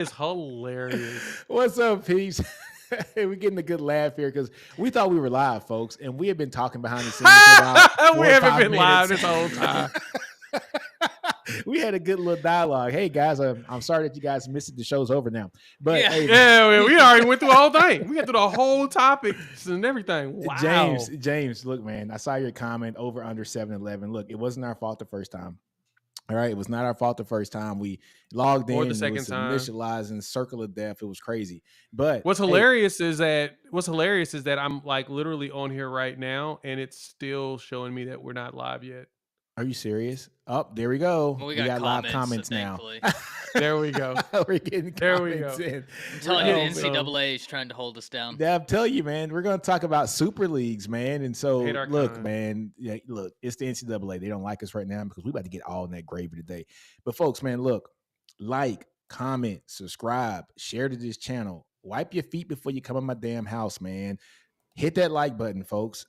It's hilarious. What's up, peeps? We're getting a good laugh here because we thought we were live, folks, and we have been talking behind the scenes for about We 4 or haven't 5 been live minutes. this whole time. We had a good little dialogue. Hey guys, I'm sorry that you guys missed it. The show's over now, but Yeah. hey, Yeah, we already went through the whole thing. We got through the whole topics and everything. Wow. James, look, man, I saw your comment over under 7-Eleven. Look, it wasn't our fault the first time. All right, it was not our fault the first time. We logged Or in the and it second was time. initializing circle of death. It was crazy. But What's hey, hilarious is that I'm like literally on here right now and it's still showing me that we're not live yet. are you serious? Oh, there we go. Well, we We got live comments, comments now. thankfully. There we go. We're getting There we comments go. in. I'm telling you, the Oh, so- NCAA is trying to hold us down. Yeah, I'm telling you, man, we're going to talk about super leagues, man. And so, Hate our look, kind. man, yeah, look, it's the NCAA. They don't like us right now because we about to get all in that gravy today. But, folks, man, look, like, comment, subscribe, share to this channel. Wipe your feet before you come in my damn house, man. Hit that like button, folks.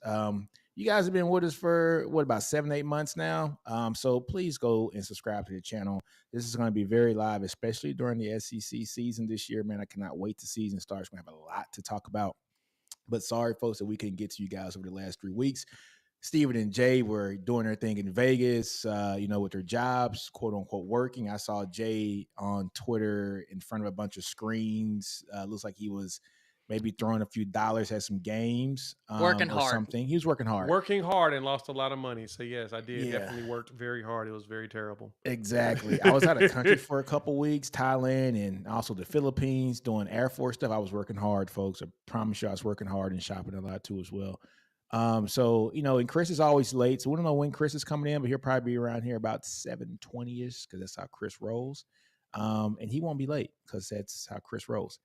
You guys have been with us for about 7-8 months now. So please go and subscribe to the channel. This is going to be very live, especially during the SEC season this year, man. I cannot wait till season starts. We're going to have a lot to talk about. But sorry, folks, that we couldn't get to you guys over the last 3 weeks. Steven and Jay were doing their thing in Vegas, with their jobs, quote unquote, working. I saw Jay on Twitter in front of a bunch of screens. Looks like he was maybe throwing a few dollars at some games. Working or hard. something. He was working hard. Working hard and lost a lot of money. So yes, I did. Yeah. Definitely worked very hard. It was very terrible. Exactly. I was out of country for a couple weeks, Thailand and also the Philippines, doing Air Force stuff. I was working hard, folks. I promise you I was working hard and shopping a lot too as well. And Chris is always late. So we don't know when Chris is coming in, but he'll probably be around here about 7:20ish because that's how Chris rolls. And he won't be late because that's how Chris rolls.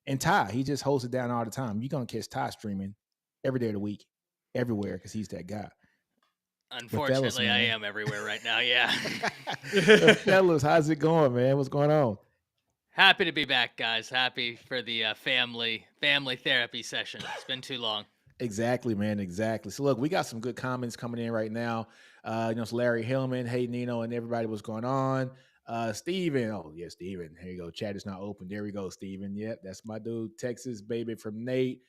And Ty, he just holds it down all the time. You're going to catch Ty streaming every day of the week, everywhere, because he's that guy. Unfortunately, I am everywhere right now, yeah. Fellas, how's it going, man? What's going on? Happy to be back, guys. Happy for the family therapy session. It's been too long. Exactly, man. Exactly. So look, we got some good comments coming in right now. It's Larry Hillman, hey Nino, and everybody, what's going on? Steven. Oh, yeah, Steven. Here you go. Chat is not open. There we go, Steven. Yep, that's my dude. Texas baby from Nate.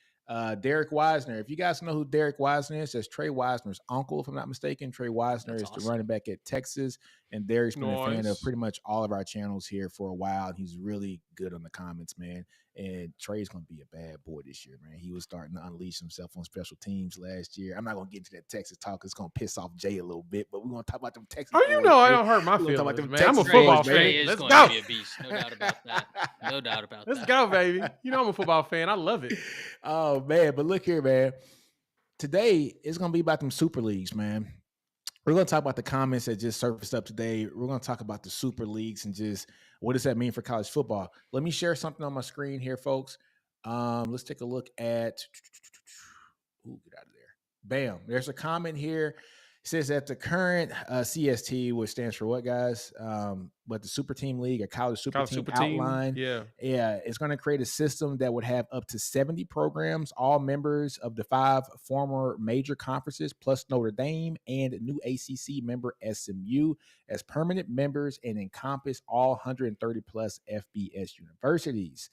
Derek Wisner. If you guys know who Derek Wisner is, that's Trey Wisner's uncle, if I'm not mistaken. Trey Wisner is the running back at Texas, and Derek's been a fan of pretty much all of our channels here for a while. And he's really good on the comments, man. And Trey's going to be a bad boy this year, man. He was starting to unleash himself on special teams last year. I'm not going to get into that Texas talk. It's going to piss off Jay a little bit, but we're going to talk about them Texas. Oh, you know, I don't hurt my feelings, man. I'm a football fan. Trey is Let's going go. to be a beast. No doubt about that. No doubt about Let's that. go, baby. You know I'm a football fan. I love it. Oh, man. But look here, man. Today, it's going to be about them super leagues, man. We're going to talk about the comments that just surfaced up today. We're going to talk about the super leagues and just what does that mean for college football. Let me share something on my screen here, folks. Let's take a look at. Ooh, get out of there. Bam. There's a comment here. It says that the current CST, which stands for what, guys? But the Super Team League or College Super Team outline. Yeah. It's going to create a system that would have up to 70 programs, all members of the 5 former major conferences, plus Notre Dame and new ACC member SMU as permanent members and encompass all 130 plus FBS universities.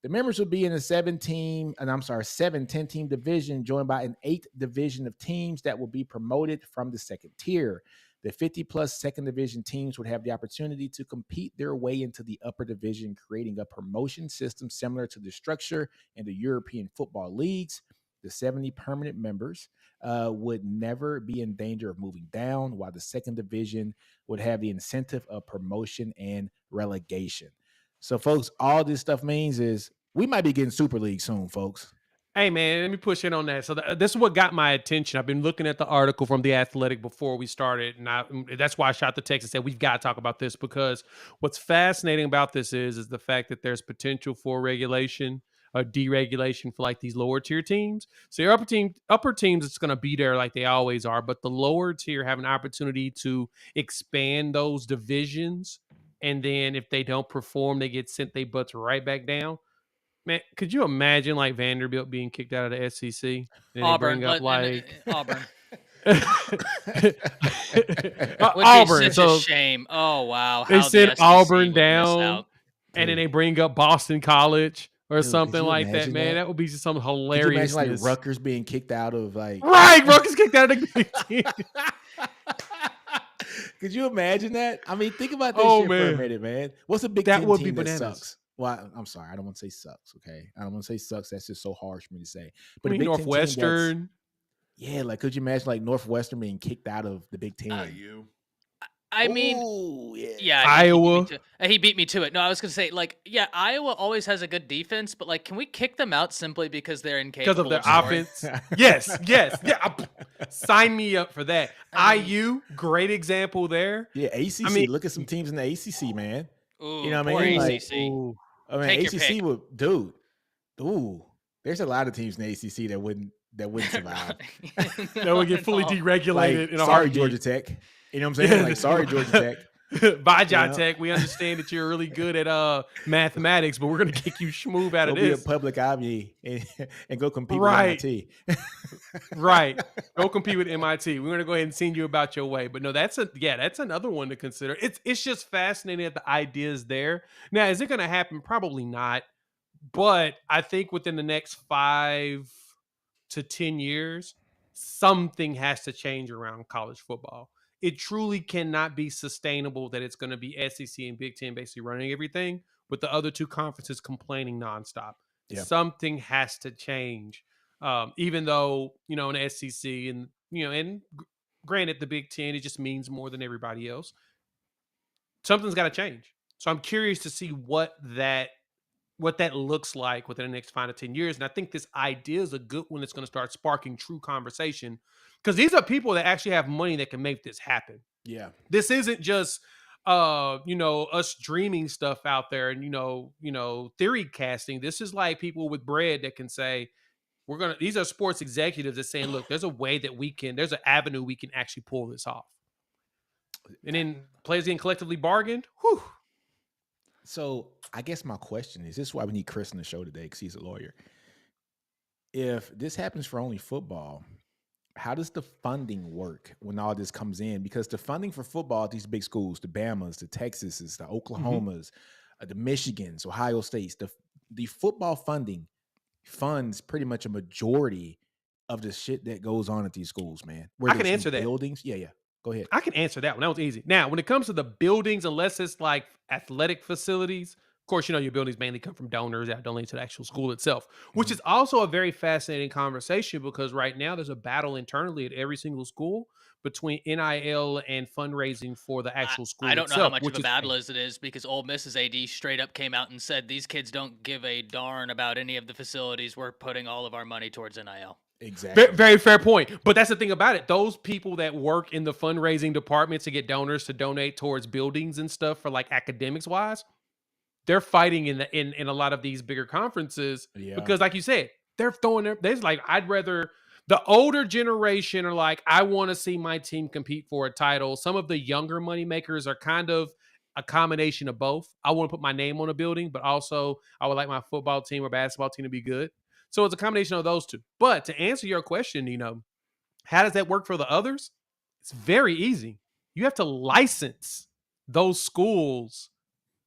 The members will be in a 7-10-team division, joined by an 8th division of teams that will be promoted from the second tier. The 50-plus second division teams would have the opportunity to compete their way into the upper division, creating a promotion system similar to the structure in the European football leagues. The 70 permanent members would never be in danger of moving down, while the second division would have the incentive of promotion and relegation. So, folks, all this stuff means is we might be getting Super League soon, folks. Hey, man, let me push in on that. So this is what got my attention. I've been looking at the article from The Athletic before we started, and that's why I shot the text and said, we've got to talk about this, because what's fascinating about this is the fact that there's potential for regulation or deregulation for like these lower tier teams. So your upper teams, it's going to be there like they always are, but the lower tier have an opportunity to expand those divisions. And then if they don't perform, they get sent their butts right back down. Man, could you imagine like Vanderbilt being kicked out of the SEC? And Auburn. Auburn. Would be such a shame. Oh, wow. They sent Auburn down. and then Dude, they bring up Boston College or dude, could something you like that, imagine man. that? That would be just some Could you imagine like hilariousness. Rutgers being kicked out of like Right, Rutgers kicked out of the Big Ten. Could you imagine that? I mean, think about this Oh shit for a man, minute, man. What's a Big that Ten would be team that bananas. sucks? Well, I'm sorry, I don't want to say sucks. Okay, I don't want to say sucks. That's just so harsh for me to say. I But a mean, Big Ten team that's Northwestern. like, could you imagine like Northwestern being kicked out of the Big Ten? IU. I mean, Ooh, yeah. yeah, Iowa. he beat me to it. No, I was gonna say, like, yeah, Iowa always has a good defense, but like, can we kick them out simply because they're Because incapable of their scoring? offense. Yes, yeah. Sign me up for that. I mean- IU, great example there. Yeah, ACC. I mean- Look at some teams in the ACC, man. Ooh, You know what I poor mean? Like, ACC. Ooh. I mean, Take your ACC pick. would, dude. Ooh, there's a lot of teams in the ACC that wouldn't survive. That would get fully No. deregulated Like, in a sorry, heartbeat. Georgia Tech. You know what I'm saying? Like, sorry, Georgia Tech. Bye, You know? John Tech. We understand that you're really good at mathematics, but we're gonna kick you schmoob out Go of be a this. public Ivy and go compete Right. with MIT. Right. Go compete with MIT. We're gonna go ahead and send you about your way. But no, that's another one to consider. It's just fascinating that the idea is there. Now, is it gonna happen? Probably not. But I think within the next 5 to 10 years, something has to change around college football. It truly cannot be sustainable that it's going to be SEC and Big Ten basically running everything, with the other two conferences complaining nonstop. Yeah. Something has to change. Even though, in the SEC and, granted, the Big Ten, it just means more than everybody else. Something's got to change. So I'm curious to see what that looks like within the next 5 to 10 years. And I think this idea is a good one that's going to start sparking true conversation, because these are people that actually have money that can make this happen. Yeah. This isn't just us dreaming stuff out there and theory casting. This is like people with bread that can say, these are sports executives that saying, look, there's an avenue we can actually pull this off. And then players getting collectively bargained. Whew. So I guess my question is, this is why we need Chris on the show today, because he's a lawyer. If this happens for only football, how does the funding work when all this comes in? Because the funding for football at these big schools, the Bamas, the Texases, the Oklahomas, the Michigans, Ohio States, the football funding funds pretty much a majority of the shit that goes on at these schools, man. I can answer that. Buildings. Yeah. Go ahead. I can answer that one. That was easy. Now, when it comes to the buildings, unless it's like athletic facilities, of course, your buildings mainly come from donors that donate to the actual school itself, which is also a very fascinating conversation, because right now there's a battle internally at every single school between NIL and fundraising for the actual school I don't itself. know how much which of a battle it is because Ole Miss's AD straight up came out and said these kids don't give a darn about any of the facilities. We're putting all of our money towards NIL. Exactly. Very fair point. But that's the thing about it. Those people that work in the fundraising department to get donors to donate towards buildings and stuff for like academics wise, they're fighting in a lot of these bigger conferences because, like you said, they're throwing there's like, I'd rather the older generation are like, I want to see my team compete for a title. Some of the younger money makers are kind of a combination of both. I want to put my name on a building, but also I would like my football team or basketball team to be good. So it's a combination of those two. But to answer your question, how does that work for the others? It's very easy. You have to license those schools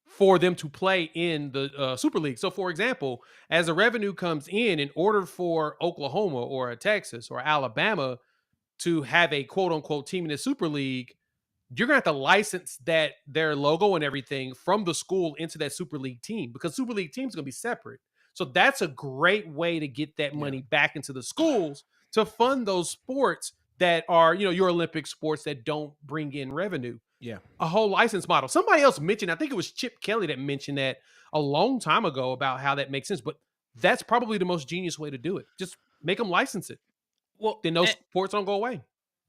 for them to play in the Super League. So, for example, as the revenue comes in order for Oklahoma or a Texas or Alabama to have a quote-unquote team in the Super League, you're going to have to license their logo and everything from the school into that Super League team, because Super League team is going to be separate. So that's a great way to get that money back into the schools to fund those sports that are, your Olympic sports that don't bring in revenue. Yeah. A whole license model. Somebody else mentioned, I think it was Chip Kelly that mentioned that a long time ago about how that makes sense, but that's probably the most genius way to do it. Just make them license it. Well, then those sports don't go away.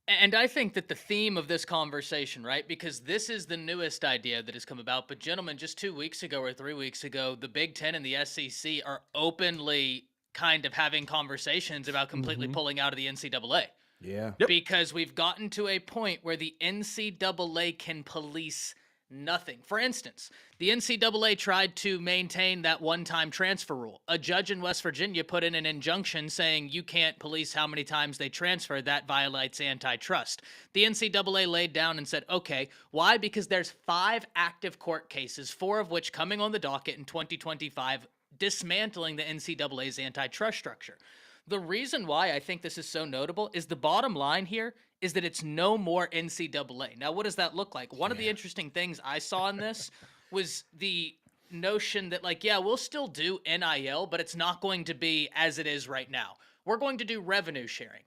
And I think that the theme of this conversation, right, because this is the newest idea that has come about, but gentlemen, just 2 weeks ago or 3 weeks ago, the Big Ten and the SEC are openly kind of having conversations about completely pulling out of the NCAA. Yeah. Yep. Because we've gotten to a point where the NCAA can police Nothing. For instance, the NCAA tried to maintain that one-time transfer rule. A judge in West Virginia put in an injunction saying you can't police how many times they transfer. That violates antitrust. The NCAA laid down and said, okay, why? Because there's 5 active court cases, 4 of which coming on the docket in 2025, dismantling the NCAA's antitrust structure. The reason why I think this is so notable is the bottom line here is that it's no more NCAA. Now, what does that look like? One of the interesting things I saw in this was the notion that, like, yeah, we'll still do NIL, but it's not going to be as it is right now. We're going to do revenue sharing.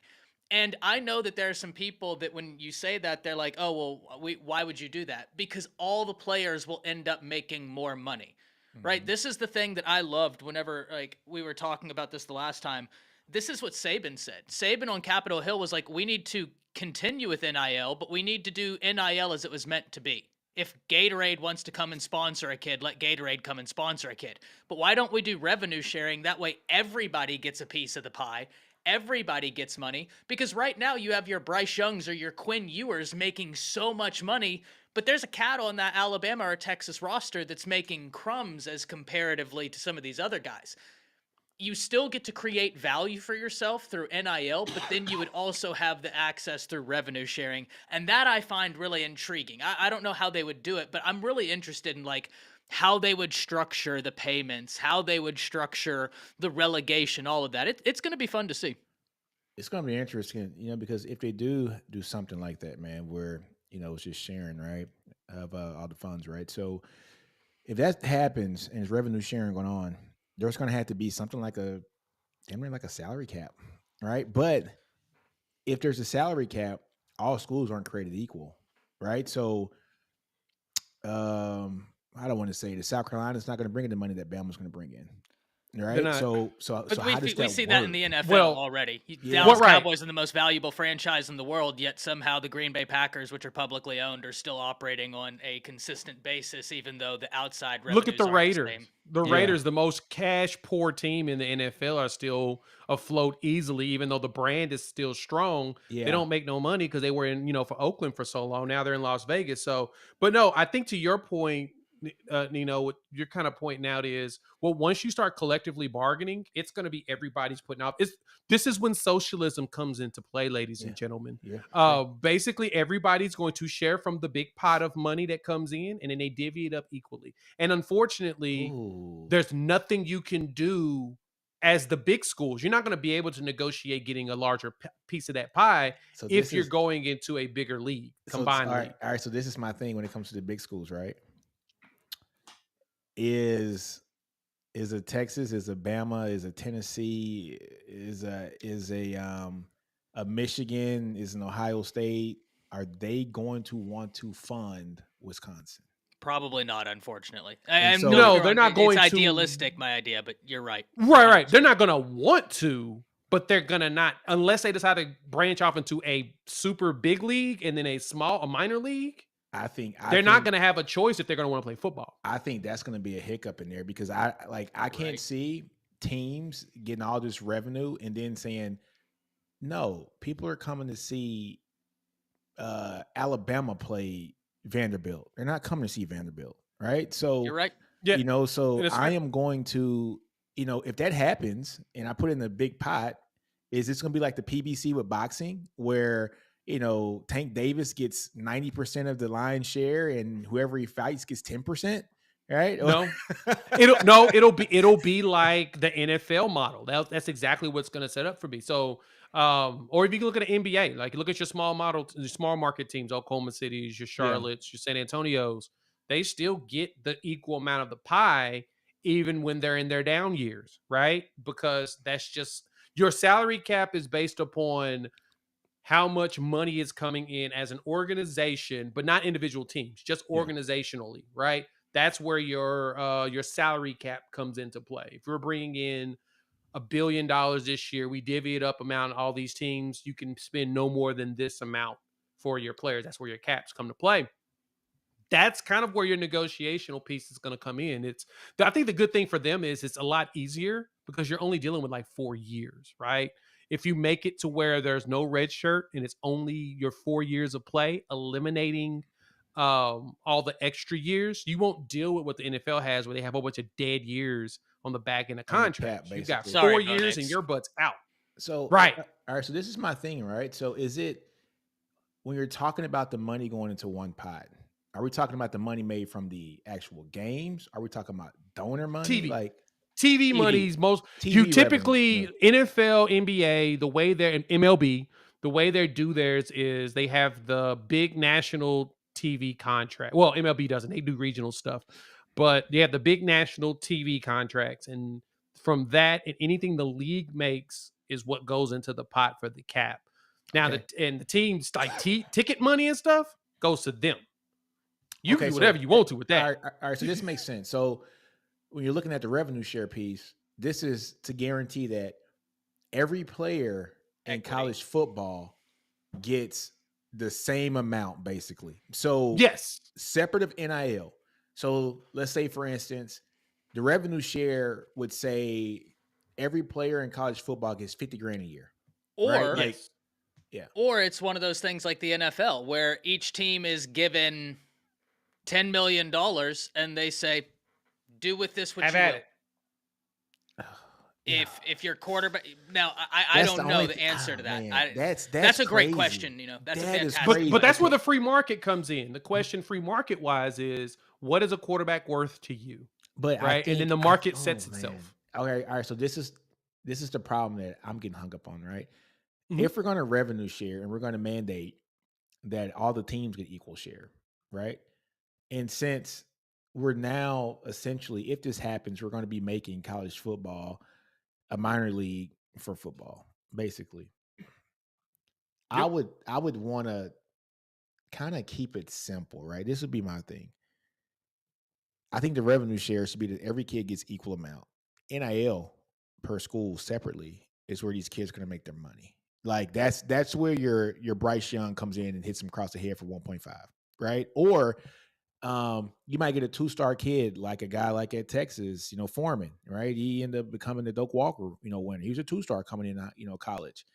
And I know that there are some people that when you say that, they're like, oh, well, why would you do that? Because all the players will end up making more money, right? This is the thing that I loved whenever, like, we were talking about this the last time. This is what Saban said. Saban on Capitol Hill was like, we need to continue with NIL, but we need to do NIL as it was meant to be. If Gatorade wants to come and sponsor a kid, let Gatorade come and sponsor a kid. But why don't we do revenue sharing? That way everybody gets a piece of the pie. Everybody gets money. Because right now you have your Bryce Youngs or your Quinn Ewers making so much money, but there's a cat on that Alabama or Texas roster that's making crumbs as comparatively to some of these other guys. You still get to create value for yourself through NIL, but then you would also have the access through revenue sharing. And that I find really intriguing. I don't know how they would do it, but I'm really interested in like how they would structure the payments, how they would structure the relegation, all of that. It's going to be fun to see. It's going to be interesting, because if they do something like that, man, where, it's just sharing, right, of all the funds, right? So if that happens and there's revenue sharing going on, there's going to have to be something like a salary cap, right? But if there's a salary cap, all schools aren't created equal, right? So I don't want to say that South Carolina's not going to bring in the money that Bama's going to bring in, right? not. So But how does that we see that in the work? NFL Well, already. yeah. Dallas Well, right. Cowboys are the most valuable franchise in the world, yet somehow the Green Bay Packers, which are publicly owned, are still operating on a consistent basis, even though the outside revenues Look at the aren't Raiders. same. The Yeah. Raiders, the most cash poor team in the NFL, are still afloat easily, even though the brand is still strong. Yeah. They don't make no money because they were in, for Oakland for so long. Now they're in Las Vegas. So, but no, I think to your point, Nino, what you're kind of pointing out is, well, once you start collectively bargaining, it's going to be everybody's putting out. This is when socialism comes into play, ladies Yeah. and gentlemen. Yeah. Basically, everybody's going to share from the big pot of money that comes in, and then they divvy it up equally. And unfortunately, Ooh. there's nothing you can do as the big schools. You're not going to be able to negotiate getting a larger piece of that pie So if this you're is going into a bigger league, so combined all league. right, all right. So this is my thing when it comes to the big schools, right? Is a Texas, is a Bama, is a Tennessee, is a Michigan, is an Ohio State? Are they going to want to fund Wisconsin? Probably not, unfortunately. And And so- no, No, you're they're wrong. not going It's to- idealistic, my idea, but you're right. Right. They're not going to want to, but they're going to not, unless they decide to branch off into a super big league and then a minor league. I think They're not going to have a choice if they're going to want to play football. I think that's going to be a hiccup in there because I can't Right. see teams getting all this revenue and then saying, no, people are coming to see Alabama play Vanderbilt. They're not coming to see Vanderbilt, right? So You're right. Yeah. so And it's I fair. am going to, if that happens and I put it in a big pot, is this going to be like the PBC with boxing where, Tank Davis gets 90% of the lion's share and whoever he fights gets 10%, right? No, it'll be like the NFL model. That's exactly what's going to set up for me. So, or if you can look at the NBA, like look at your small market teams, Oklahoma Cities, your Charlottes, your San Antonios, they still get the equal amount of the pie, even when they're in their down years, right? Because that's just your salary cap is based upon how much money is coming in as an organization, but not individual teams, just Yeah. organizationally, right? That's where your salary cap comes into play. If we're bringing in $1 billion this year, we divvy it up amount all these teams. You can spend no more than this amount for your players. That's where your caps come to play. That's kind of where your negotiational piece is going to come in. I think the good thing for them is it's a lot easier because you're only dealing with like 4 years, right? If you make it to where there's no red shirt and it's only your 4 years of play, eliminating all the extra years. You won't deal with what the NFL has, where they have a whole bunch of dead years on the back end of On the cap, contracts. You've got basically. Sorry, 4 Bo years and Nix. your butt's out. So, Right. all right. So this is my thing, right? So is it when you're talking about the money going into one pot? Are we talking about the money made from the actual games? Are we talking about donor money? TV. Like TV TV. money's most TV you revenue, typically yeah. NFL, NBA, the way they're in MLB, the way they do theirs is they have the big national TV contract. Well, MLB doesn't, they do regional stuff, but they have the big national TV contracts, and from that and anything the league makes is what goes into the pot for the cap. Now Okay. the teams like ticket money and stuff goes to them. You Okay, can do so whatever you want to with that. all right. So this makes sense. So when you're looking at the revenue share piece, this is to guarantee that every player in Equity. college football gets the same amount, basically. So Yes. separate of NIL. So let's say, for instance, the revenue share would say every player in college football gets 50 grand a year. Or Right, like- Yes. or it's one of those things like the NFL where each team is given $10 million and they say, do with this what Have you at will. it. If your quarterback now, I That's don't the know only the answer to that. man, that's That's a great crazy. question. You know, that's a That is fantastic. crazy. But that's where Okay. the free market comes in. The question, free market wise, is what is a quarterback worth to you? But I Right? And then think the market oh, sets man. itself. Okay, all right. So this is the problem that I'm getting hung up on, right? Mhm. If we're going to revenue share and we're going to mandate that all the teams get equal share, right? And since we're now essentially, if this happens, we're going to be making college football a minor league for football, basically. I Yep. would want to kind of keep it simple, right? This would be my thing. I think the revenue share should be that every kid gets equal amount. NIL per school separately is where these kids are going to make their money. Like that's where your Bryce Young comes in and hits him across the head for 1.5, right? Or you might get a 2-star kid like a guy like at Texas, Foreman, right? He ended up becoming the Doak Walker, winner. He was a 2-star coming in, college.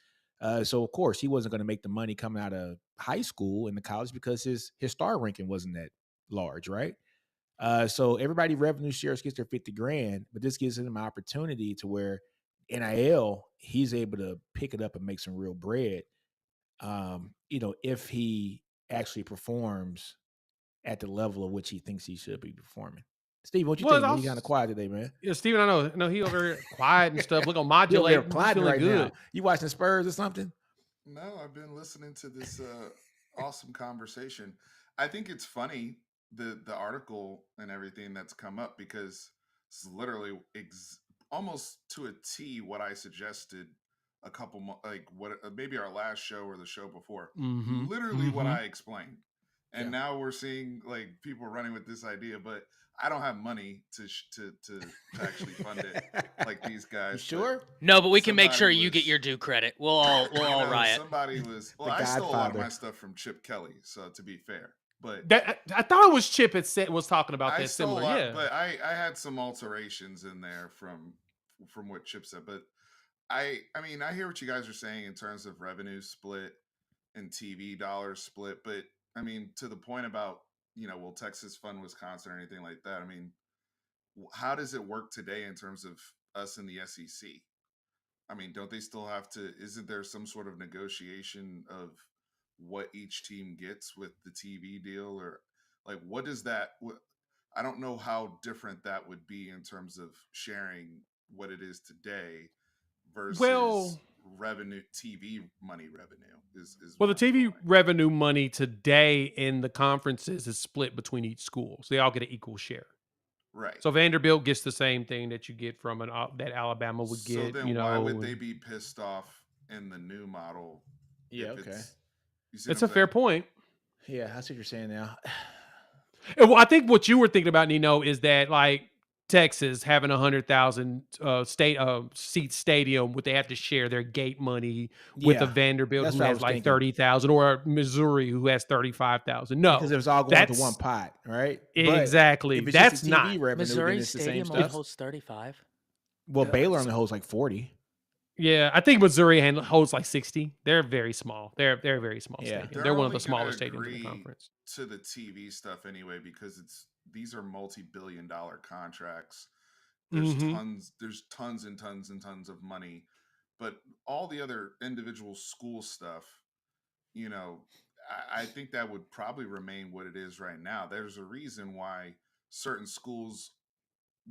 So of course he wasn't going to make the money coming out of high school in the college because his star ranking wasn't that large, right? So everybody revenue shares gets their 50 grand, but this gives him an opportunity to where NIL, he's able to pick it up and make some real bread. If he actually performs at the level of which he thinks he should be performing. Steve, what you Well, think? Man? it's You kind of quiet today, man. Yeah, Steven, I know. No, he over here quiet and stuff. Look on You over modulate. there He's plotting feeling right good. now. You watching Spurs or something? No, I've been listening to this awesome conversation. I think it's funny the article and everything that's come up because it's literally almost to a T what I suggested a couple like what maybe our last show or the show before. Mhm. Literally what Mhm. I explained, and Yeah. now we're seeing like people running with this idea, but I don't have money to actually fund it like these You guys. but sure? No, but we can make sure somebody you get was- your due credit. We'll all you know, riot. Somebody was well. The I stole a lot of Godfather. my stuff from Chip Kelly, so to be fair, but I thought it was Chip was talking about I that stole similar. a lot, Yeah. but I had some alterations in there from what Chip said. But I mean, I hear what you guys are saying in terms of revenue split and TV dollars split, but I mean, to the point about will Texas fund Wisconsin or anything like that? I mean, how does it work today in terms of us in the SEC? I mean, don't they still have to? Isn't there some sort of negotiation of what each team gets with the TV deal, or like what does that? I don't know how different that would be in terms of sharing what it is today versus Well- revenue, TV money revenue is Well, the what I'm TV going. revenue money today in the conferences is split between each school, so they all get an equal share. Right. So Vanderbilt gets the same thing that you get from that Alabama would So get. then why would they be pissed off in the new model? Yeah, if okay. You see It's what a I'm fair saying? point. Yeah, that's what you're saying now. Well, I think what you were thinking about, Nino, is that like Texas having 100,000 seat stadium, would they have to share their gate money with a Yeah, Vanderbilt that's who what I has was like thinking. 30,000 or a Missouri who has 35,000? No, Because it was all going to that's one pot, right? exactly. If it's That's just the not TV revenue, then Missouri it's the same Stadium only stuff. holds 35. Well, Yeah, Baylor so- only holds like 40. Yeah, I think Missouri holds like 60. They're very small. They're very small Yeah. stadium. They're one of only the smallest gonna stadiums in the agree conference. to the TV stuff anyway, because these are multi-billion-dollar contracts. Hmm. There's tons and tons and tons of money, but all the other individual school stuff, you know, I think that would probably remain what it is right now. There's a reason why certain schools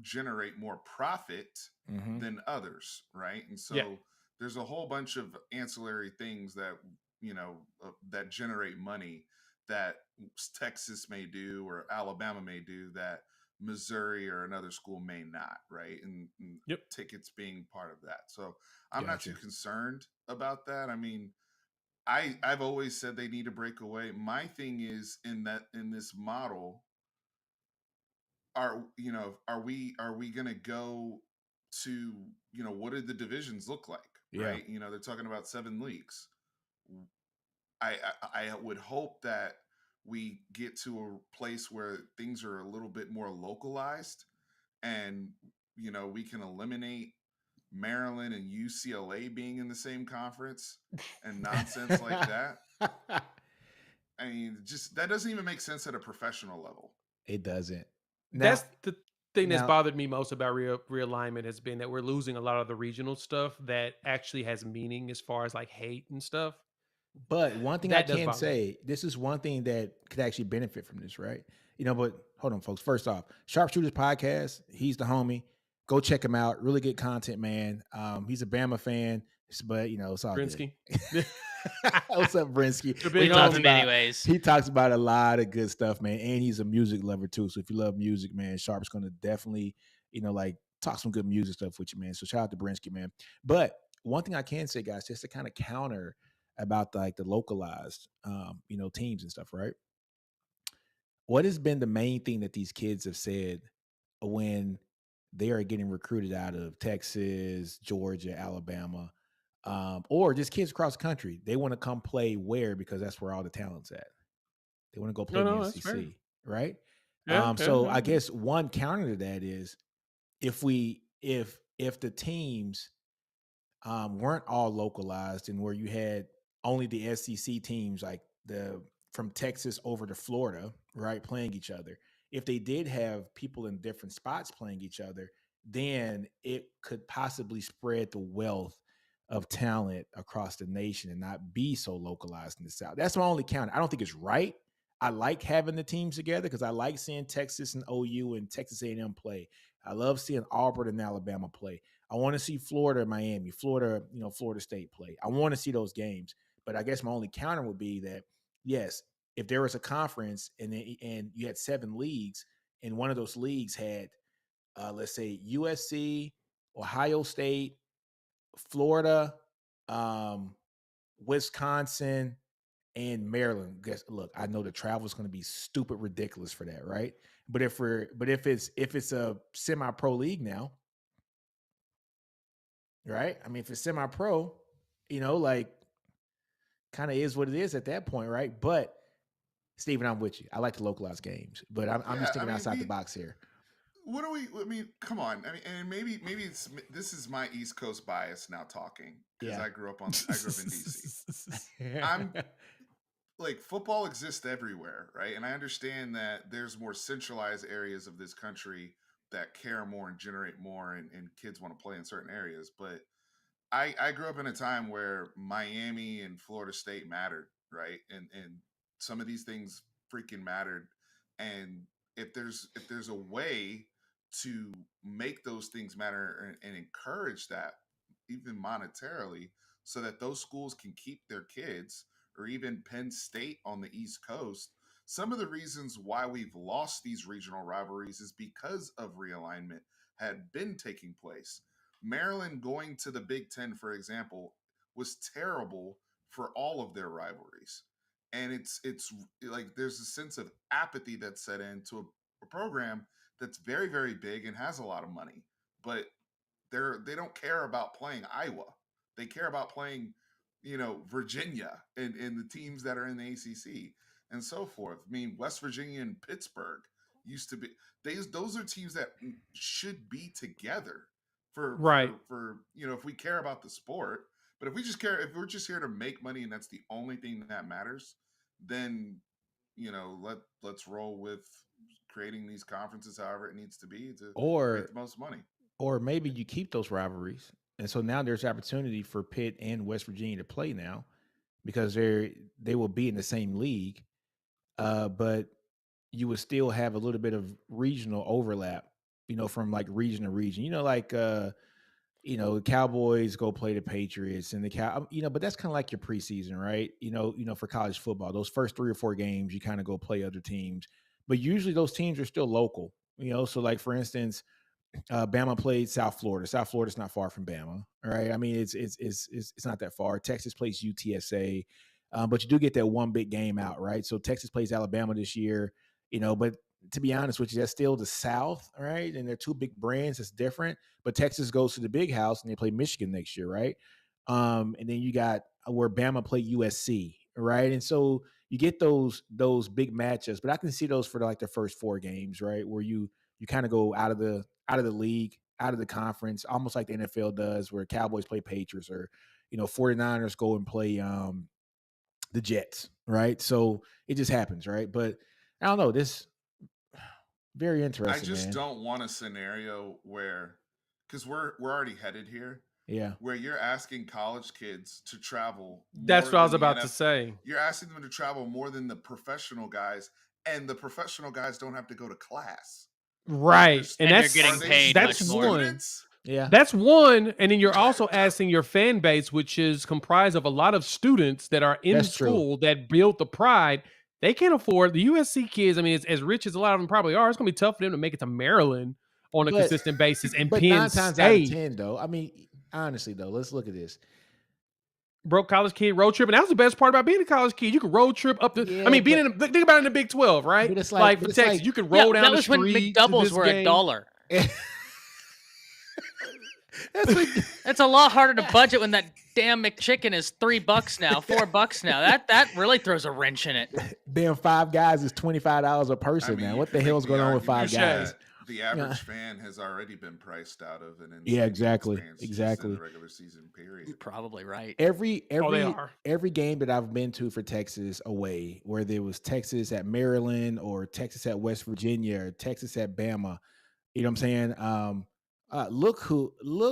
generate more profit Hmm. than others, right? And Yeah. so there's a whole bunch of ancillary things that that generate money that Texas may do or Alabama may do that Missouri or another school may not, right? And Yep. tickets being part of that. So I'm not too Gotcha. concerned about that. I mean, I've always said they need to break away. My thing is in this model, are we going to go to, what did the divisions look like, Yeah. right? They're talking about 7 leagues. I would hope that we get to a place where things are a little bit more localized, and we can eliminate Maryland and UCLA being in the same conference and nonsense like that. I mean, just that doesn't even make sense at a professional level. It doesn't. Now, That's the thing that's now, bothered me most about realignment has been that we're losing a lot of the regional stuff that actually has meaning as far as like hate and stuff. but one thing I That does can bother me. say, this is one thing that could actually benefit from this, right? But hold on, folks. First off, Sharpshooters Podcast, he's the homie. Go check him out. Really good content, man. He's a Bama fan, but it's all good. Brinsky. What's up, Brinsky? The We big love homie. him anyways. He talks about a lot of good stuff, man. And he's a music lover too. So if you love music, man, Sharp's gonna definitely, like talk some good music stuff with you, man. So shout out to Brinsky, man. But one thing I can say, guys, just to kind of counter about like the localized teams and stuff, right? What has been the main thing that these kids have said when they are getting recruited out of Texas, Georgia, Alabama, or just kids across the country? They want to come play where, because that's where all the talent's at. They want to go play No, in the no, that's fair. SEC, right? Yeah, yeah, So yeah. I guess one counter to that is if the teams weren't all localized and where you had only the SEC teams like the from Texas over to Florida, right, playing each other. If they did have people in different spots playing each other, then it could possibly spread the wealth of talent across the nation and not be so localized in the South. That's my only counter. I don't think it's right. I like having the teams together because I like seeing Texas and OU and Texas A&M play. I love seeing Auburn and Alabama play. I want to see Florida, Miami, Florida, Florida State play. I want to see those games. But I guess my only counter would be that, yes, if there was a conference and you had 7 leagues, and one of those leagues had, let's say, USC, Ohio State, Florida, um, Wisconsin, and Maryland. Guess, look, I know the travel is going to be stupid ridiculous for that, right? But if it's a semi-pro league now, right? I mean, if it's semi-pro, like kind of is what it is at that point, right? But Steven, I'm with you. I like to localize games, but I'm Yeah, just I thinking mean, outside the box here. what do we? I mean, come on. I mean, and maybe this is my East Coast bias now talking, because Yeah. I grew up in DC. I'm like, football exists everywhere, right? And I understand that there's more centralized areas of this country that care more and generate more, and kids want to play in certain areas. But I grew up in a time where Miami and Florida State mattered, right? And some of these things freaking mattered. And if there's a way to make those things matter, and encourage that even monetarily, so that those schools can keep their kids, or even Penn State on the East Coast. Some of the reasons why we've lost these regional rivalries is because of realignment had been taking place. Maryland going to the Big Ten, for example, was terrible for all of their rivalries. And it's like there's a sense of apathy that's set into a program that's very, very big and has a lot of money. But they don't care about playing Iowa. They care about playing, Virginia, and the teams that are in the ACC and so forth. I mean, West Virginia and Pittsburgh used to be. Those are teams that should be together for Right. for for if we care about the sport. But if we're just here to make money and that's the only thing that matters, then let's roll with creating these conferences however it needs to be to Or make the most money. or maybe you keep those rivalries, and so now there's opportunity for Pitt and West Virginia to play now because they will be in the same league, but you would still have a little bit of regional overlap, from like region to region. Like the Cowboys go play the Patriots and the but that's kind of like your preseason, right? For college football, those first 3 or 4 games, you kind of go play other teams, but usually those teams are still local. So like for instance, Bama played South Florida. South Florida's not far from Bama, right? I mean, it's not that far. Texas plays UTSA, but you do get that one big game out, right? So Texas plays Alabama this year, but to be honest with you, that's still the South, right? And they're two big brands. It's different. But Texas goes to the big house and they play Michigan next year, right? And then you got where Bama played USC, right? And so you get those big matchups, but I can see those for like the first 4 games, right? Where you kind of go out of the league, out of the conference, almost like the NFL does, where Cowboys play Patriots or 49ers go and play the Jets, right? So it just happens, right? But I don't know, this very I interesting, just man. don't want a scenario where, because we're already headed here, Yeah. where you're asking college kids to travel That's more what I was than the about to say. You're asking them to travel more than the professional guys, and the professional guys don't have to go to class. Right. And And they're that's getting Are they paid that's much more. one. students? Yeah. That's one. And then you're also asking your fan base, which is comprised of a lot of students that are in That's true. school that build the pride. They can't afford the USC kids. I mean, as rich as a lot of them probably are, it's gonna be tough for them to make it to Maryland on a But consistent basis. And but Penn 9 times out of State, 10 though, I mean, honestly though, let's look at this. broke college kid road trip, and that was the best part about being a college kid. You could road trip up to. Yeah, I mean, being but in the, think about it in the Big 12, right? but it's Like like for but it's Texas, like you could Yeah, roll down that the was when street to McDoubles this were game. $1. that's what It's a lot harder to budget when that damn McChicken is $3 now, $4 now. That really throws a wrench in it. damn 5 guys is $25 a I person mean, now. you What can the make hell's the going on with argument 5 guys? that the average fan has already been priced out of an Yeah, insane exactly. experience just in Exactly. the regular season period. You're probably right. Every Oh, they every are. every game that I've been to for Texas away, whether it was Texas at Maryland or Texas at West Virginia or Texas at Bama, you know what I'm saying? Look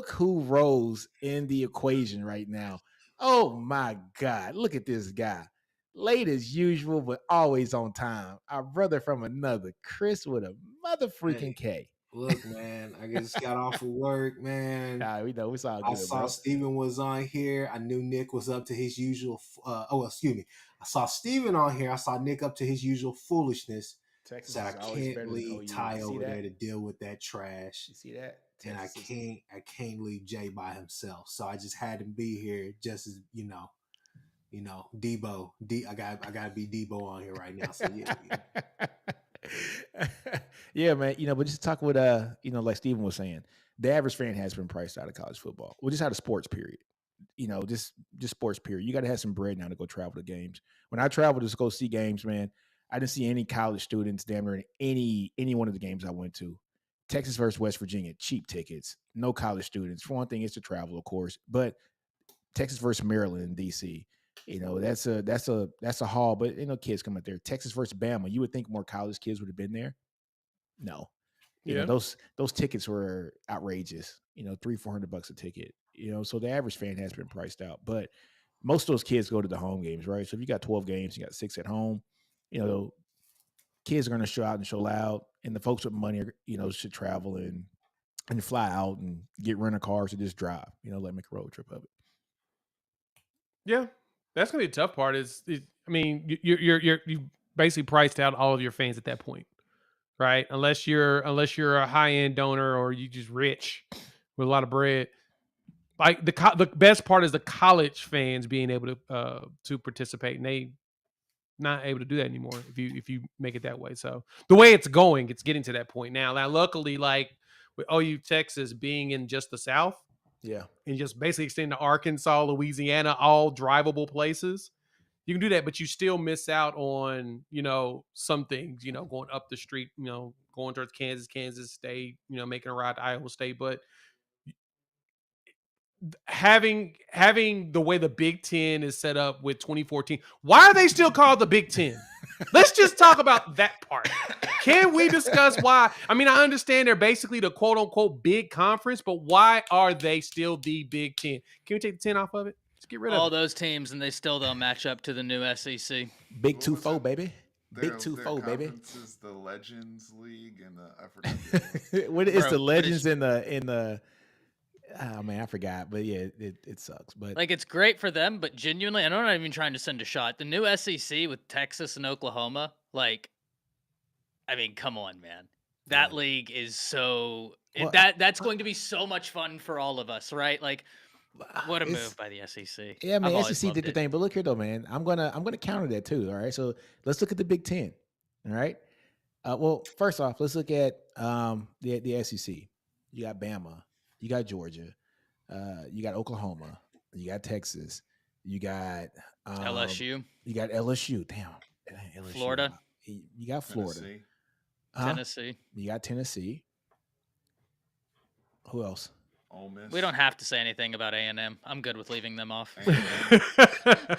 who rose in the equation right now. Oh my God! Look at this guy, late as usual, but always on time. Our brother from another, Chris with a mother freaking K. Look, man, I just got off of work, man. We know it's all I good, saw bro. Steven was on here. I knew Nick was up to his usual. Excuse me. I saw Steven on here. I saw Nick up to his usual foolishness. Texas So I is always better can't than leave OU. Ty You see over that? there to deal with that trash, You see that? and I Texas is- can't leave Jay by himself. So I just had to be here, just as Debo. I got to be Debo on here right now. So yeah. Yeah, man. But just talk with like Steven was saying, the average fan has been priced out of college football. Well, just out of sports, period. Just sports, period. You got to have some bread now to go travel to games. When I traveled to go see games, man, I didn't see any college students damn near in any one of the games I went to. Texas versus West Virginia, cheap tickets, no college students. For one thing, it's to travel, of course, but Texas versus Maryland and DC. That's a haul, but kids come out there. Texas versus Bama, you would think more college kids would have been there. No, Yeah. those tickets were outrageous. $300-400 a ticket. So the average fan has been priced out, but most of those kids go to the home games, right? So if you got 12 games, you got 6 at home. Kids are going to show out and show loud, and the folks with money, should travel and fly out and get rental cars to just drive. Let make a road trip of it. Yeah, that's gonna be the tough part. I mean, you basically priced out all of your fans at that point, right? Unless you're a high end donor or you just rich with a lot of bread. Like the best part is the college fans being able to participate, and they not able to do that anymore if you make it that way. So the way it's going, it's getting to that point now. Now, luckily, like with OU Texas being in just the South. Yeah. And just basically extend to Arkansas, Louisiana, all drivable places. You can do that, but you still miss out on, some things, going up the street, going towards Kansas State, making a ride to Iowa State. But having the way the Big Ten is set up with 2014, why are they still called the Big Ten? Let's just talk about that part. Can we discuss why? I mean, I understand they're basically the quote unquote big conference, but why are they still the Big Ten? Can we take the 10 off of it? Let's get rid All of it. those teams, and they still don't match up to the new E SEC. Big What two was four, it? baby. Their, Big 2-4, their baby. conference is the Legends League and the I forgot. the other one. What is Bro, the but legends in the? Oh man, I forgot. But yeah, it sucks. But Like, it's great for them, but genuinely, and I'm not even trying to send a shot. The new SEC with Texas and Oklahoma, like, I mean, come on, man. That Yeah. league is so Well, that's going to be so much fun for all of us, right? Like, what a it's- move by the SEC. Yeah, I've man, always SEC loved did the it. thing, but look here though, man. I'm gonna counter that too. All right, so let's look at the Big Ten. All right. Well, first off, let's look at the SEC. You got Bama, you got Georgia, you got Oklahoma, you got Texas, you got LSU, you got LSU. Damn, LSU. Florida. You got Florida. Tennessee. Huh? Tennessee. You got Tennessee. Who else? Ole Miss. We don't have to say anything about A&M. I'm good with leaving them off. A&M.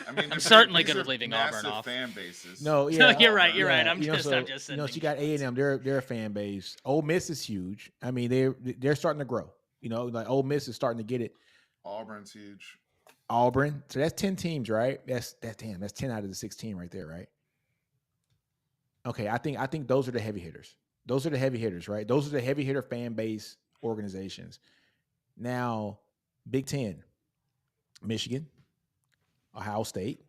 I mean, I'm certainly these good are with leaving Auburn massive off. fan bases. No, No, yeah, you're right. You're right. yeah, I'm you know, just so sending. you got A&M. They're a fan base. Ole Miss is huge. I mean, they're starting to grow. You know, like Ole Miss is starting to get it. Auburn's huge. Auburn. So that's 10 teams, right? That's 10 out of the 16 right there, right? Okay, I think those are the heavy hitters. Those are the heavy hitters, right? Those are the heavy hitter fan base organizations. Now, Big Ten, Michigan, Ohio State,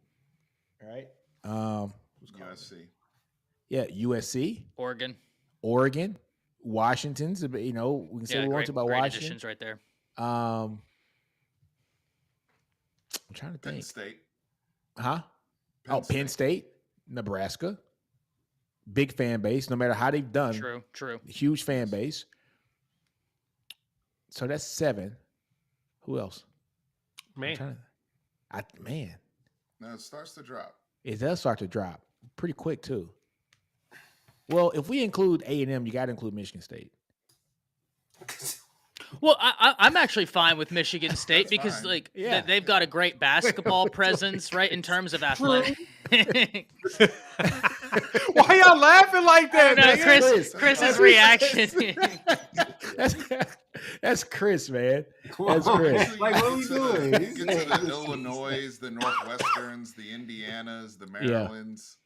right? USC. Yeah, USC, Oregon. Oregon, Washington's. You know, we can say Yeah, what we want great, to about great Washington. additions right there. I'm trying to Penn think. State. Huh? Penn State, Nebraska. Big fan base, no matter how they've done. True. Huge fan base. So that's 7. Who else? Man, Man, No, it starts to drop. it does start to drop pretty quick too. Well, if we include A&M, you got to include Michigan State. Well, I'm actually fine with Michigan State That's because, fine. like, Yeah. they've got a great basketball presence, right, in terms of athletic. why y'all laughing like that? No, nigga? Chris's reaction. That's Chris, man. Come That's on. Chris. Like, what are we doing? Get to the Illinois, the Northwesterns, the Indianas, the Marylands,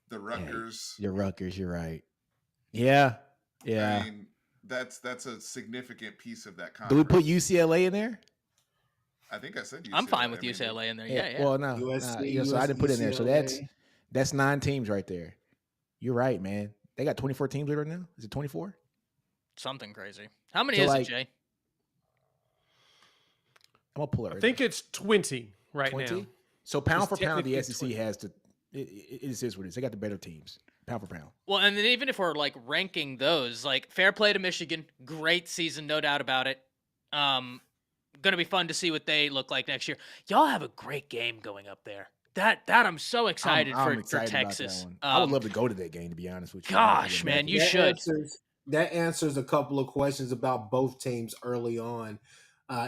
the Rutgers. You're Rutgers. You're right. Yeah. I mean, that's a significant piece of that Do we conference. put UCLA in there? I think I said UCLA. I'm fine with I mean, UCLA in there. Yeah. Well, no. USC, So I didn't put it in there. So UCLA. that's 9 teams right there. You're right, man. They got 24 teams right now. Is it 24? Something crazy. How many So, is like, it, Jay? I'm gonna pull it. I Right think now. it's 20 right 20. now. So pound It's for pound, the technically SEC 20. has to. It is what it is. They got the better teams. Pound for pound. Well, and then even if we're like ranking those, like fair play to Michigan, great season, no doubt about it. Gonna be fun to see what they look like next year. Y'all have a great game going up there. That I'm so excited I'm for excited about Texas. that one. I would love to go to that game, to be honest with you. Gosh, man, you should. That answers a couple of questions about both teams early on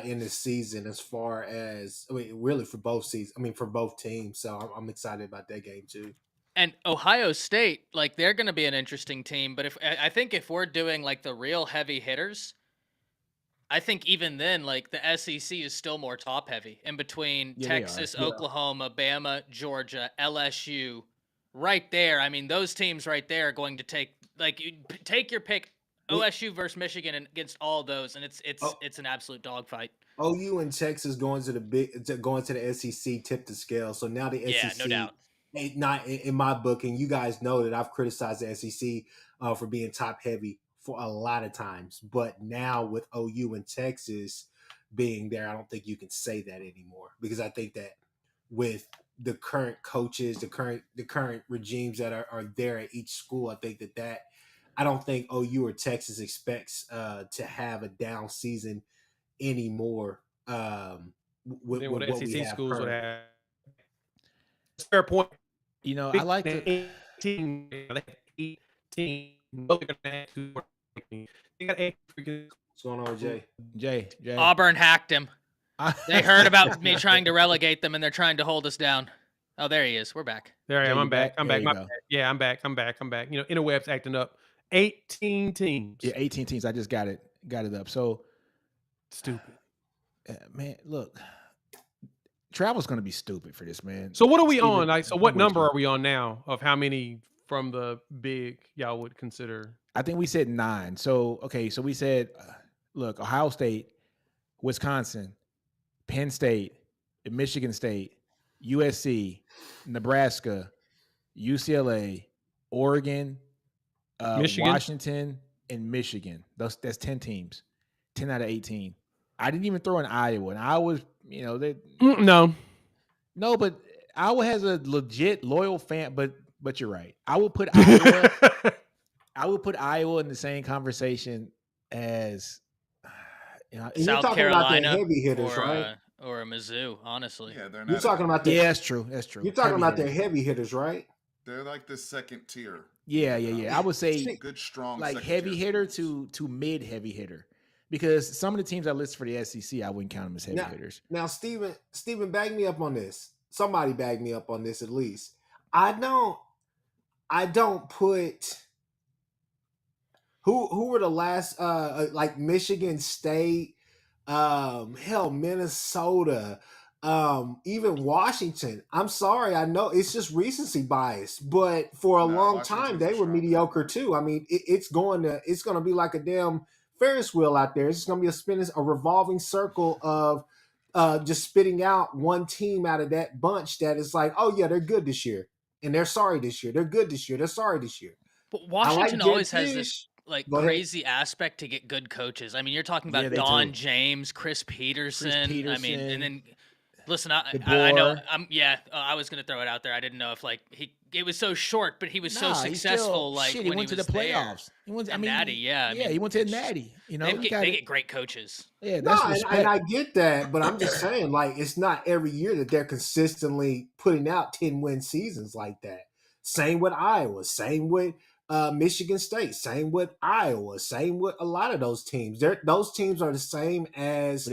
in the season, as far as really for both seasons. I mean, for both teams. So I'm excited about that game too. And Ohio State, like they're going to be an interesting team. But I think if we're doing like the real heavy hitters, I think even then, like the SEC is still more top heavy in between Yeah, they are. Texas, Yeah. Oklahoma, Bama, Georgia, LSU. Right there, I mean, those teams right there are going to take take your pick. OSU versus Michigan and against all those, and it's an absolute dogfight. OU and Texas going to the SEC tip the scale. So now the Yeah, SEC, no doubt. not in my book, and you guys know that I've criticized the SEC for being top heavy for a lot of times, but now with OU and Texas being there, I don't think you can say that anymore, because I think that with the current coaches, the current regimes that are there at each school, I think that I don't think OU or Texas expects to have a down season anymore. With Then what what we SEC have schools would currently. have. That's a fair point. You know, I like to. 18. They have 18. But they're gonna have two more. They got 8 freaking. What's going on, Jay? Jay. Auburn hacked him. They heard about me trying to relegate them, and they're trying to hold us down. Oh, there he is. We're back. There I Jay, am. you I'm back. back? I'm There back. you My go. bad. Yeah, I'm back. I'm back. You know, interweb's acting up. 18 teams. Yeah, 18 teams. I just got it up. So, Stupid. man, look, travel's going to be stupid for this, man. So what are we Steven, on? Like, so I'm what with number you. are we on now of how many from the big y'all would consider? I think we said 9. So, okay, so we said, look, Ohio State, Wisconsin, Penn State, Michigan State, USC, Nebraska, UCLA, Oregon, Michigan? Washington, and Michigan. That's 10 teams, 10 out of 18. I didn't even throw in Iowa, and Iowa's, you know, no, but Iowa has a legit loyal fan. But you're right. I will put Iowa. I would put Iowa in the same conversation as, you know, And you're South talking about the Carolina heavy hitters, right? or a Mizzou, honestly. Yeah, they're not. You're talking about yeah, that's true. That's true. You're talking Heavy about hitter. their heavy hitters, right? They're like the second tier. Yeah. I would say Good, strong, like second heavy tier hitter schools. to mid heavy hitter, because some of the teams I listed for the SEC, I wouldn't count them as heavy hitters. Now, Steven, back me up on this. Somebody bag me up on this at least. I don't put who were the last like Michigan State, hell, Minnesota, even Washington. I'm sorry, I know it's just recency bias, but for a long time they were mediocre too. I mean, it's going to be like a damn Ferris wheel out there. It's just going to be a revolving circle of just spitting out one team out of that bunch that is like, oh yeah, they're good this year, and they're sorry this year. They're good this year. They're sorry this year. But Washington like always Jed has this Fish. like Go ahead. crazy aspect to get good coaches. I mean, you're talking Yeah, about they Don do. James, Chris Peterson. I mean, Peterson, and then listen, I know DeBoer. I was gonna throw it out there. I didn't know if like it was so short, but he was so Nah, successful. Like he when went he to was the there. playoffs. He went. And Natty, yeah. I mean, he went to Natty. You know, they get great coaches. Yeah, No, that's and respect. I get that, but I'm just saying, like, it's not every year that they're consistently putting out 10-win seasons like that. Same with Iowa, same with Michigan State, same with Iowa, same with a lot of those teams. Those teams are the same as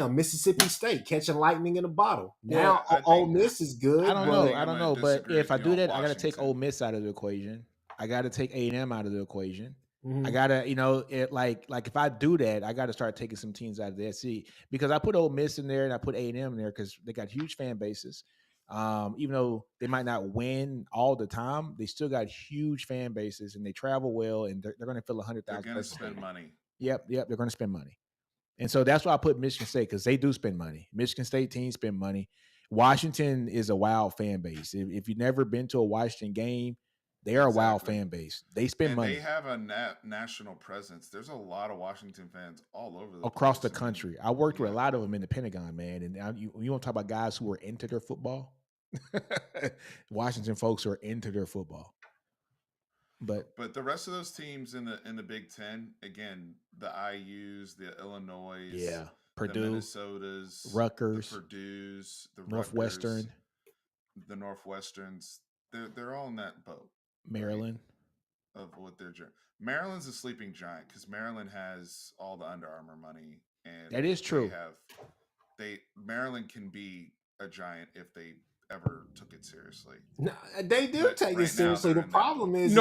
Mississippi State catching lightning in a bottle. Now Ole Miss is good. I don't know, but if I do that, I got to take Washington. Ole Miss out of the equation. I got to take A&M out of the equation. Mhm. I gotta, like if I do that, I got to start taking some teams out of the SC, because I put Ole Miss in there and I put A&M in there because they got huge fan bases. Even though they might not win all the time, they still got huge fan bases and they travel well, and they're going to fill 100,000. They're going to spend money. Yep, they're going to spend money, and so that's why I put Michigan State, because they do spend money. Michigan State teams spend money. Washington is a wild fan base. If you've never been to a Washington game, they are a wild fan base. They spend money. They have a national presence. There's a lot of Washington fans all over across the country. I worked with a lot of them in the Pentagon, man. And you want to talk about guys who are into their football? Washington folks are into their football. But the rest of those teams in the Big Ten, again, the IUs, the Illinois, Purdue, the Minnesotas, Rutgers, the Purdues, the Northwestern, Rutgers, the Northwesterns, they're all in that boat. Maryland. Right? Of what they're Maryland's a sleeping giant because Maryland has all the Under Armour money, and that is true. Maryland can be a giant if they ever took it seriously. No, they do take it seriously. The problem is they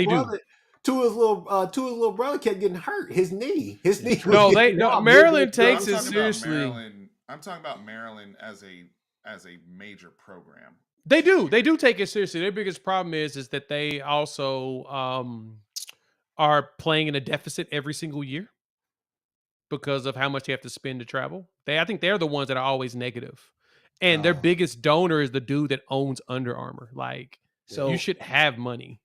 do. Tua's little brother kept getting hurt. His knee. Maryland takes it seriously. I'm talking about Maryland as a major program. They do take it seriously. Their biggest problem is that they also are playing in a deficit every single year because of how much they have to spend to travel. I think they're the ones that are always negative. And their biggest donor is the dude that owns Under Armour. Like, so you should have money.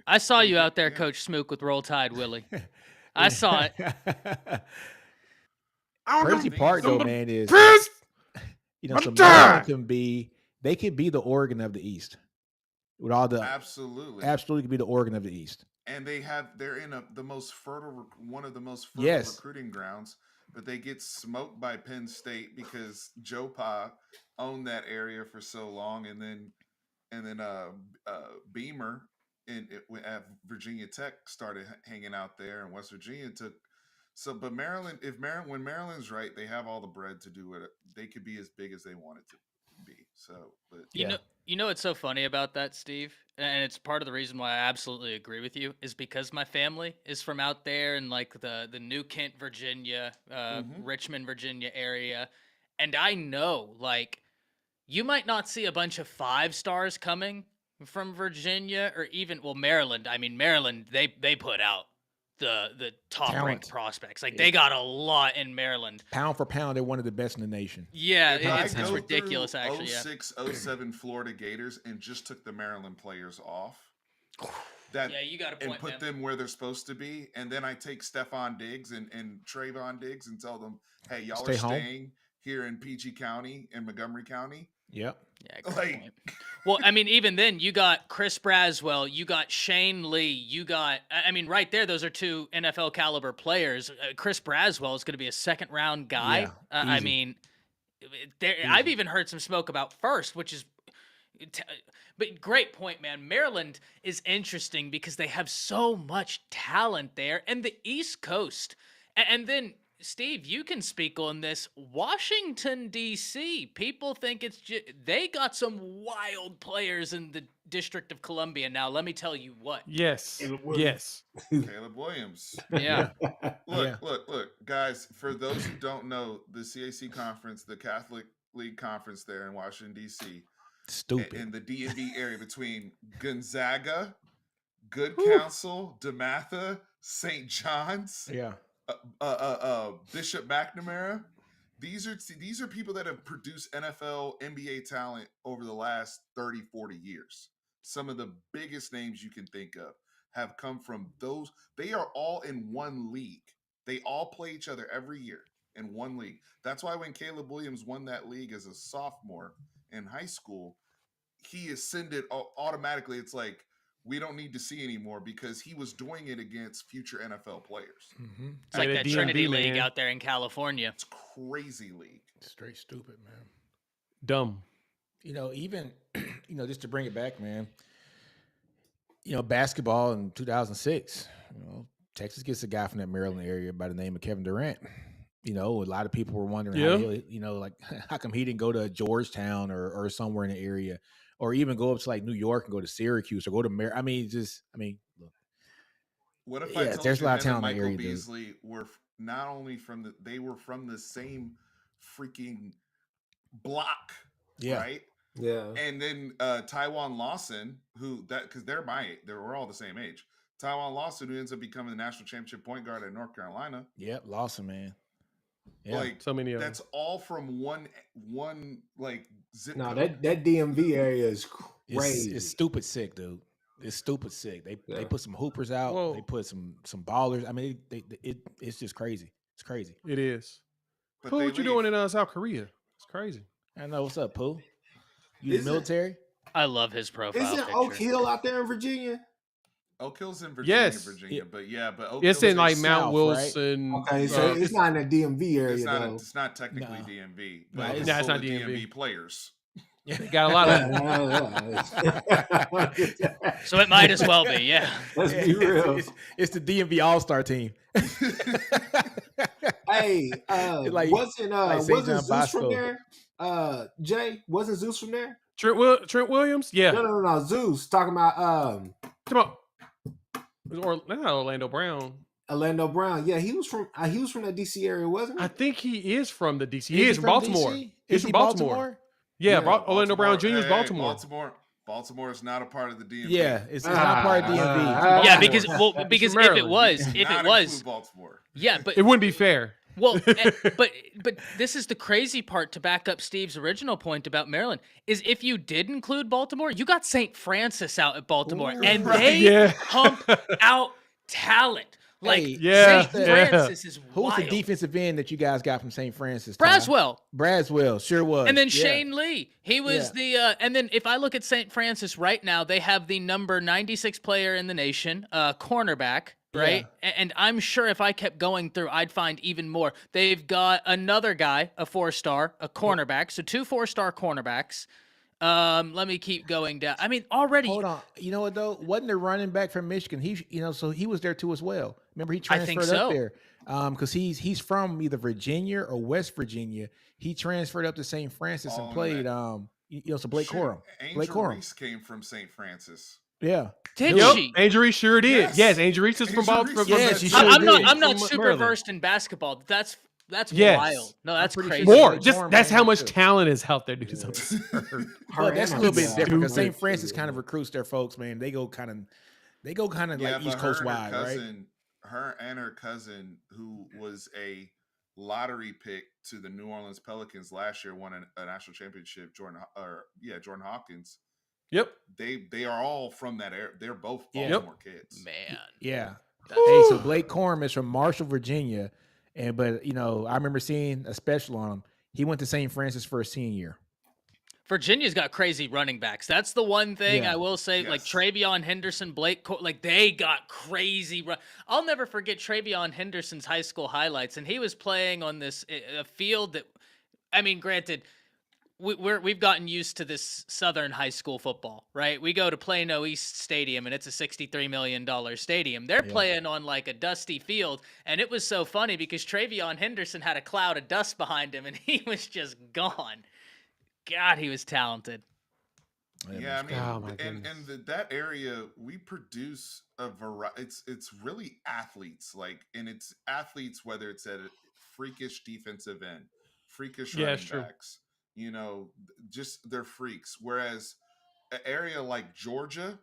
I saw you out there, Coach Smook, with Roll Tide Willie. I saw it. Crazy part, though, man, is they could be the Oregon of the East. With all the absolutely could be the Oregon of the East. And they're in the most fertile, one of the most fertile recruiting grounds. But they get smoked by Penn State because Joe Pa owned that area for so long, and then Beamer at Virginia Tech started hanging out there, and West Virginia took So, but Maryland, when Maryland's right, they have all the bread to do it. They could be as big as they want it to be. So, but You know what's so funny about that, Steve? And it's part of the reason why I absolutely agree with you is because my family is from out there in like the New Kent, Virginia, Richmond, Virginia area. And I know like you might not see a bunch of 5 stars coming from Virginia or even Maryland. I mean Maryland, they put out the top ranked Talent. prospects. Like they got a lot in Maryland. Pound for pound, they're one of the best in the nation. Yeah, if I it's go ridiculous through actually. Yeah. 06, 07 Florida Gators and just took the Maryland players off, that Yeah, you got a and point, put man. them where they're supposed to be, and then I take Stephon Diggs and Trayvon Diggs and tell them, hey, y'all Stay are home. staying here in PG County and Montgomery County. Yep. Yeah, great Like- point. Well, I mean, even then, you got Chris Braswell, you got Shane Lee, you got, I mean, right there, those are 2 NFL caliber players. Chris Braswell is going to be a 2nd round guy. Yeah, I easy. mean, I've even heard some smoke about first, which is, but great point, man. Maryland is interesting because they have so much talent there, and the East Coast, and then. Steve, you can speak on this. Washington, D.C., people think they got some wild players in the District of Columbia. Now, let me tell you what. Yes. Caleb Williams. Yes. Caleb Williams. Yeah. Look, guys, for those who don't know, the CAC conference, the Catholic League conference there in Washington, D.C., Stupid. in the DMV area between Gonzaga, Good Counsel, DeMatha, St. John's, yeah. Bishop McNamara. These are people that have produced NFL, NBA talent over the last 30, 40 years. Some of the biggest names you can think of have come from those. They are all in one league. They all play each other every year in one league. That's why when Caleb Williams won that league as a sophomore in high school, he ascended automatically. It's like, we don't need to see anymore because he was doing it against future NFL players. Mm-hmm. It's like Hey, that the Trinity DMV, League man. out there in California. It's crazy league. Straight stupid, man. Dumb. Even, just to bring it back, man, basketball in 2006, Texas gets a guy from that Maryland area by the name of Kevin Durant. A lot of people were wondering, how come he didn't go to Georgetown or somewhere in the area, or even go up to like New York and go to Syracuse or go to look. What if Yeah, I told there's a you lot of him and talent in the Michael area, dude. Beasley were not only they were from the same freaking block, Yeah. right? Yeah. And then Taiwan Lawson, because we're all the same age. Taiwan Lawson, who ends up becoming the national championship point guard at North Carolina. Yep. Lawson, man. Yeah. Like So many of them. that's all from one like zip No, code. that DMV area is crazy. It's stupid sick, dude. It's stupid sick. They Yeah. put some hoopers out. Whoa. They put some ballers. I mean, it's just crazy. It's crazy. It is. But Pooh, they what you leave. doing in South Korea? It's crazy. I know. What's up, Pooh? You Is the it- military? I love his profile Isn't picture. Oak Hill out there in Virginia? Oak Hill's in Virginia, Yes. Virginia, but Oak It's Hill's in a like south, Mount right? Wilson. Okay, so it's not in the DMV area though. It's not technically No. DMV, No, but it's- it's No, it's full not of DMV. players. They got a lot of. So it might as well be, yeah. Let's be real. It's the DMV All Star team. Hey, Like- wasn't like St. John Zeus Bosco. from there? Jay, wasn't Zeus from there? Trent Williams? Yeah. No. Zeus talking about Come on. It was not Orlando Brown. Orlando Brown. Yeah, he was from that DC area, wasn't he? I think he is from the DC. He Is is from Baltimore. DC? He's Is from he Baltimore. Yeah, Yeah, Orlando Brown Jr. is Hey, Baltimore. Baltimore is not a part of the DMV. Yeah, it's not part of DMV. Yeah, Baltimore. because if it Maryland. was, Does if not it was, include Baltimore. yeah, but It wouldn't be fair. well, but this is the crazy part to back up Steve's original point about Maryland is if you did include Baltimore, you got St. Francis out at Baltimore, Ooh, and right. they Yeah. pump out talent. Like Hey, Yeah, St. yeah. Francis is Who's wild. the defensive end that you guys got from St. Francis? Ty? Braswell. Sure was. And then Yeah. Shane Lee, he was and then if I look at St. Francis right now, they have the number 96 player in the nation, cornerback, right? And I'm sure if I kept going through, I'd find even more. They've got another guy, a 4-star, a cornerback, so 2 4-star cornerbacks. Let me keep going down. I mean, already Hold on. You know what though? Wasn't the running back from Michigan? So he was there too as well. Remember, he I think transferred up so. there. Because he's from either Virginia or West Virginia. He transferred up to St. Francis and All in played. that. So Blake Shoot, Corum. Blake Angel Corum. Reese came from St. Francis. Yeah. Did Dude. Yep, she? Angel Reese sure did. Yes. Yes, Angel Reese is from Angel Baltimore. Reese was Yes, at she Southern. sure I'm not. did. I'm not From super Maryland. versed in basketball. That's Yes. wild. No, that's pretty crazy. sure More. Blake Just Corum that's came how there, much too. talent is out there, dude. It's Yeah. absurd. But that's a little bit different because St. Stupid. Francis kind of recruits their folks, man. They go kind of Yeah, like East but Coast her and her wide, right? cousin, her and her cousin, who was a lottery pick to the New Orleans Pelicans last year, won a national championship. Jordan Hawkins. Yep. They are all from that area. They're both Yeah. Baltimore kids. Man. Yeah. That's- Hey, so Blake Corum is from Marshall, Virginia, but I remember seeing a special on him. He went to St. Francis for a senior year. Virginia's got crazy running backs. That's the one thing Yeah. I will say. Like Yes. Travion Henderson, like they got crazy. I'll never forget Travion Henderson's high school highlights, and he was playing on this a field that, I mean, granted, we've gotten used to this Southern high school football, right? We go to Plano East Stadium, and it's a $63 million stadium. They're Yeah. playing on like a dusty field, and it was so funny because Travion Henderson had a cloud of dust behind him, and he was just gone. God, he was talented. Yeah, I mean, Oh, my and goodness. that area we produce a variety. It's really athletes, and it's athletes whether it's at a freakish defensive end, freakish Yeah, running it's true. backs. Just they're freaks. Whereas an area like Georgia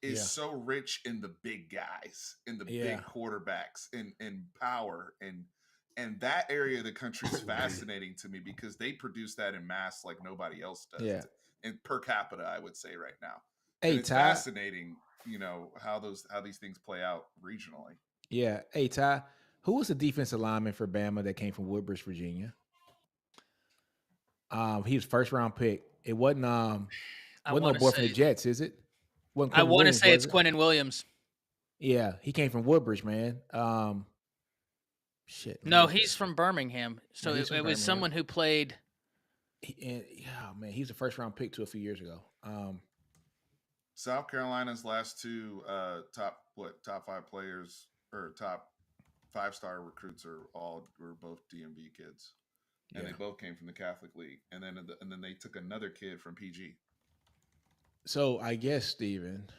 is Yeah. so rich in the big guys, in the Yeah. big quarterbacks, in power, and that area of the country is fascinating to me because they produce that in mass like nobody else does. Yeah. And per capita, I would say right now. Hey, And it's Ty. fascinating, how these things play out regionally. Yeah. Hey, Ty. Who was the defensive lineman for Bama that came from Woodbridge, Virginia? He was first round pick. It wasn't I no wanna boy from the say- Jets, is it? Wasn't I Quentin want to Williams, say was it's it? Quinnen Williams. Yeah, he came from Woodbridge, man. Shit. let me No, look he's this. from Birmingham. So he's from it was Birmingham. someone who played. Oh man, he was a first round pick too a few years ago. South Carolina's last two top 5 players or top 5-star recruits were both DMV kids, and Yeah. they both came from the Catholic League, and then they took another kid from PG. So I guess Steven,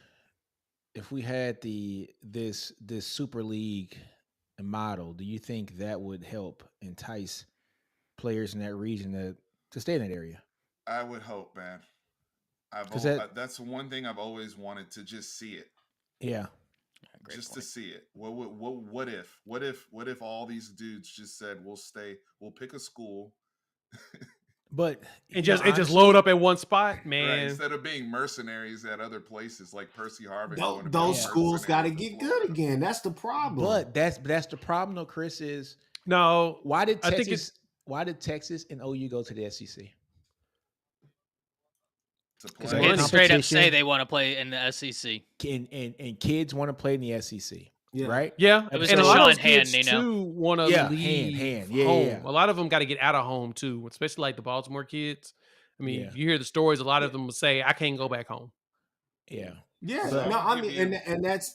if we had this super league model, do you think that would help entice players in that region to stay in that area? I would hope, man. 'Cause That's one thing I've always wanted to just see it. Yeah. Great Just to point. see it. What if all these dudes just said we'll pick a school But And just load up at one spot, right, man. instead of being mercenaries at other places like Percy Harvin. Those schools got to mercenaries in get good Florida. again. That's the problem. But that's the problem though, Chris, is No, why did I think Texas and OU go to the SEC? To 'Cause play. they Kids straight up say competition. they want to play in the SEC. And kids want to play in the SEC, Yeah. right? yeah, It was and a a lot of Sean those kids Hand, you know? too want to Yeah, leave Hand. Yeah, home. yeah. A lot of them got to get out of home too, especially like the Baltimore kids. I mean, Yeah. you hear the stories. A lot of them will say, "I can't go back home." Yeah. Yeah, So, no, I give mean, you-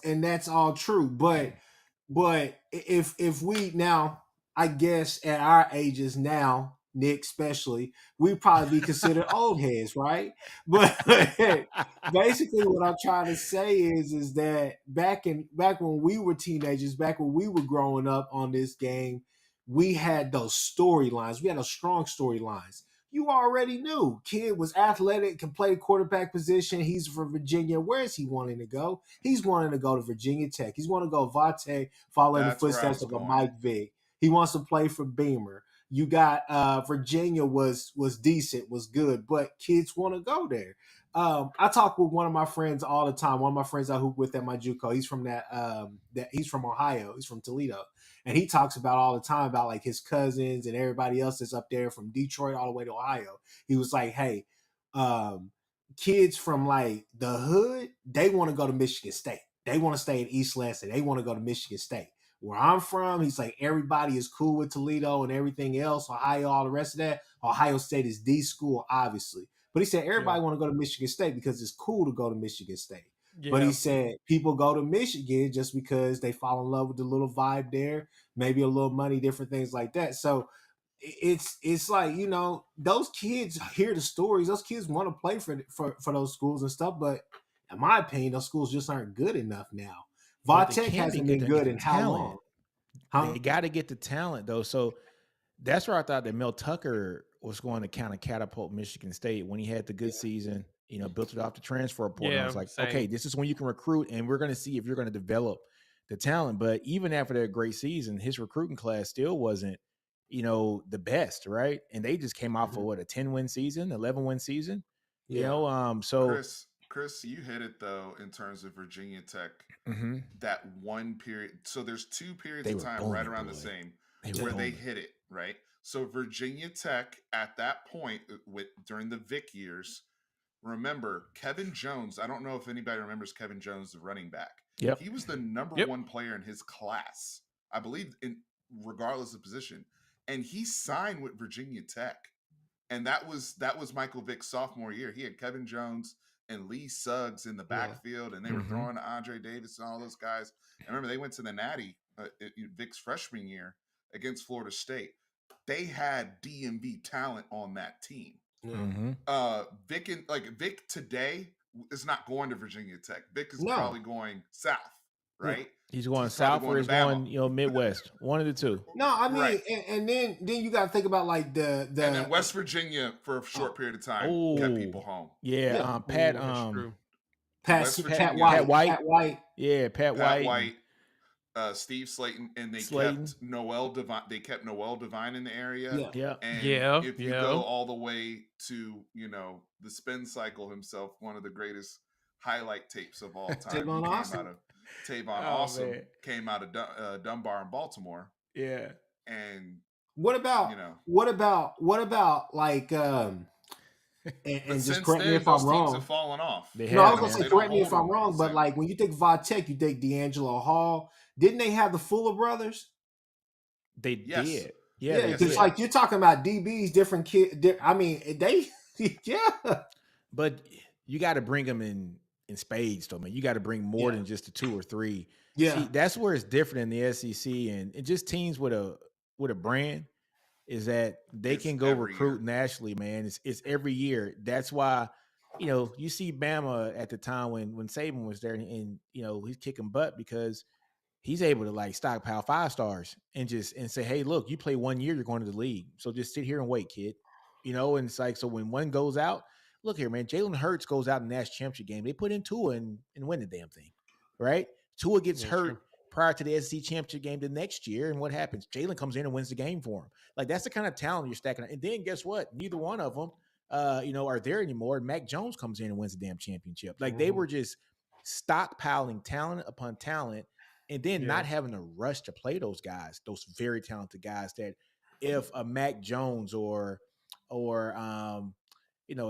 and that's all true. But if we now, I guess at our ages now, Nick especially, we probably be considered old heads, right? But basically, what I'm trying to say is that back when we were teenagers, back when we were growing up on this game, we had those storylines. We had those strong storylines. You already knew. Kid was athletic, can play quarterback position. He's from Virginia. Where is he wanting to go? He's wanting to go to Virginia Tech. He's wanting to go Vate, follow in the That's where I footsteps was of a going. Mike Vick. He wants to play for Beamer. You got Virginia was decent, was good, but kids want to go there. I talk with one of my friends all the time. One of my friends I hoop with at my JUCO. He's from he's from Ohio. He's from Toledo. And he talks about all the time about like his cousins and everybody else that's up there from Detroit all the way to Ohio. He was like, hey, kids from like the hood, they want to go to Michigan State. They want to stay in East Lansing. They want to go to Michigan State. Where I'm from, he's like, everybody is cool with Toledo and everything else, Ohio, all the rest of that. Ohio State is the school, obviously. But he said Yeah. everybody want to go to Michigan State because it's cool to go to Michigan State. But Yeah. he said people go to Michigan just because they fall in love with the little vibe there, maybe a little money, different things like that. So it's like, you know, those kids hear the stories. Those kids want to play for those schools and stuff. But in my opinion, those schools just aren't good enough now. But they Vatech can be hasn't good been to get good the in how talent. long? Huh? They got to get the talent though. So that's where I thought that Mel Tucker was going to kind of catapult Michigan State when he had the good season. You know, built it off the transfer portal. I was Yeah, like, okay, same. this is when you can recruit, and we're going to see if you're going to develop the talent. But even after that great season, his recruiting class still wasn't, you know, the best, right? And they just came off of what, a 10-win season, 11-win season. You Yeah. know, so Chris, you hit it though in terms of Virginia Tech. mhm, That one period. So there's two periods they of were time right booming, around the boy. same They were where they booming. hit it, right? So Virginia Tech at that point with during the Vic years, remember Kevin Jones. I don't know if anybody remembers Kevin Jones, the running back. Yep. He was the number Yep. one player in his class, I believe, in regardless of position. And he signed with Virginia Tech. And that was Michael Vick's sophomore year. He had Kevin Jones and Lee Suggs in the Yeah. backfield, and they were Mhm. throwing to Andre Davis and all those guys. I remember they went to the Natty Vick's freshman year against Florida State. They had DMV talent on that team. Yeah. Mhm. Vic today is not going to Virginia Tech. Vic is No. probably going south, Yeah. right? He's going He's probably south or going he's to Bama. going, you know, Midwest. One of the two. No, I mean, Right. and then you got to think about like the And then West Virginia for a short period of time kept people Oh, home. yeah. Yeah. Pat. Ooh, that's true. West Pat Virginia, White. Pat White. Yeah, Pat Pat White. White, Steve Slayton, and they Slayton. kept Noel Devine. They kept Noel Devine in the area. Yeah. Yeah. And Yeah, if you yeah. go all the way to, you know, the spin cycle himself, one of the greatest highlight tapes of all time. Tavon He came Austin. out of Tavon Oh, Awesome man. came out of Dunbar in Baltimore, Yeah. and What about you know, what about like but and just since correct me then if those I'm teams wrong. have fallen off. They No, I have, was gonna man. say They don't correct me if hold I'm them wrong, the but same like way. when you think Vatech, you think D'Angelo Hall. Didn't they have the Fuller brothers? They Yes. did. Yeah, Yeah, they Yes, because did. like you're talking about DBs, different kid. I mean, they yeah. But you got to bring them in spades, though, man. You got to bring more Yeah. than just the 2 or 3. Yeah. See, that's where it's different in the SEC and just teams with a brand is that they It's can go every recruit year. nationally, man. It's every year. That's why, you know, you see Bama at the time when Saban was there, and you know he's kicking butt because he's able to like stockpile 5 stars and say, hey, look, you play 1 year, you're going to the league, so just sit here and wait, kid. You know, and it's like so when one goes out, look here, man. Jalen Hurts goes out in the national championship game. They put in Tua and win the damn thing, right? Tua gets That's hurt true. prior to the SEC championship game the next year, and what happens? Jalen comes in and wins the game for him. Like that's the kind of talent you're stacking. And then guess what? Neither one of them, are there anymore. And Mac Jones comes in and wins the damn championship. Like they were just stockpiling talent upon talent, and then Yeah. not having to rush to play those guys, those very talented guys. That if a Mac Jones or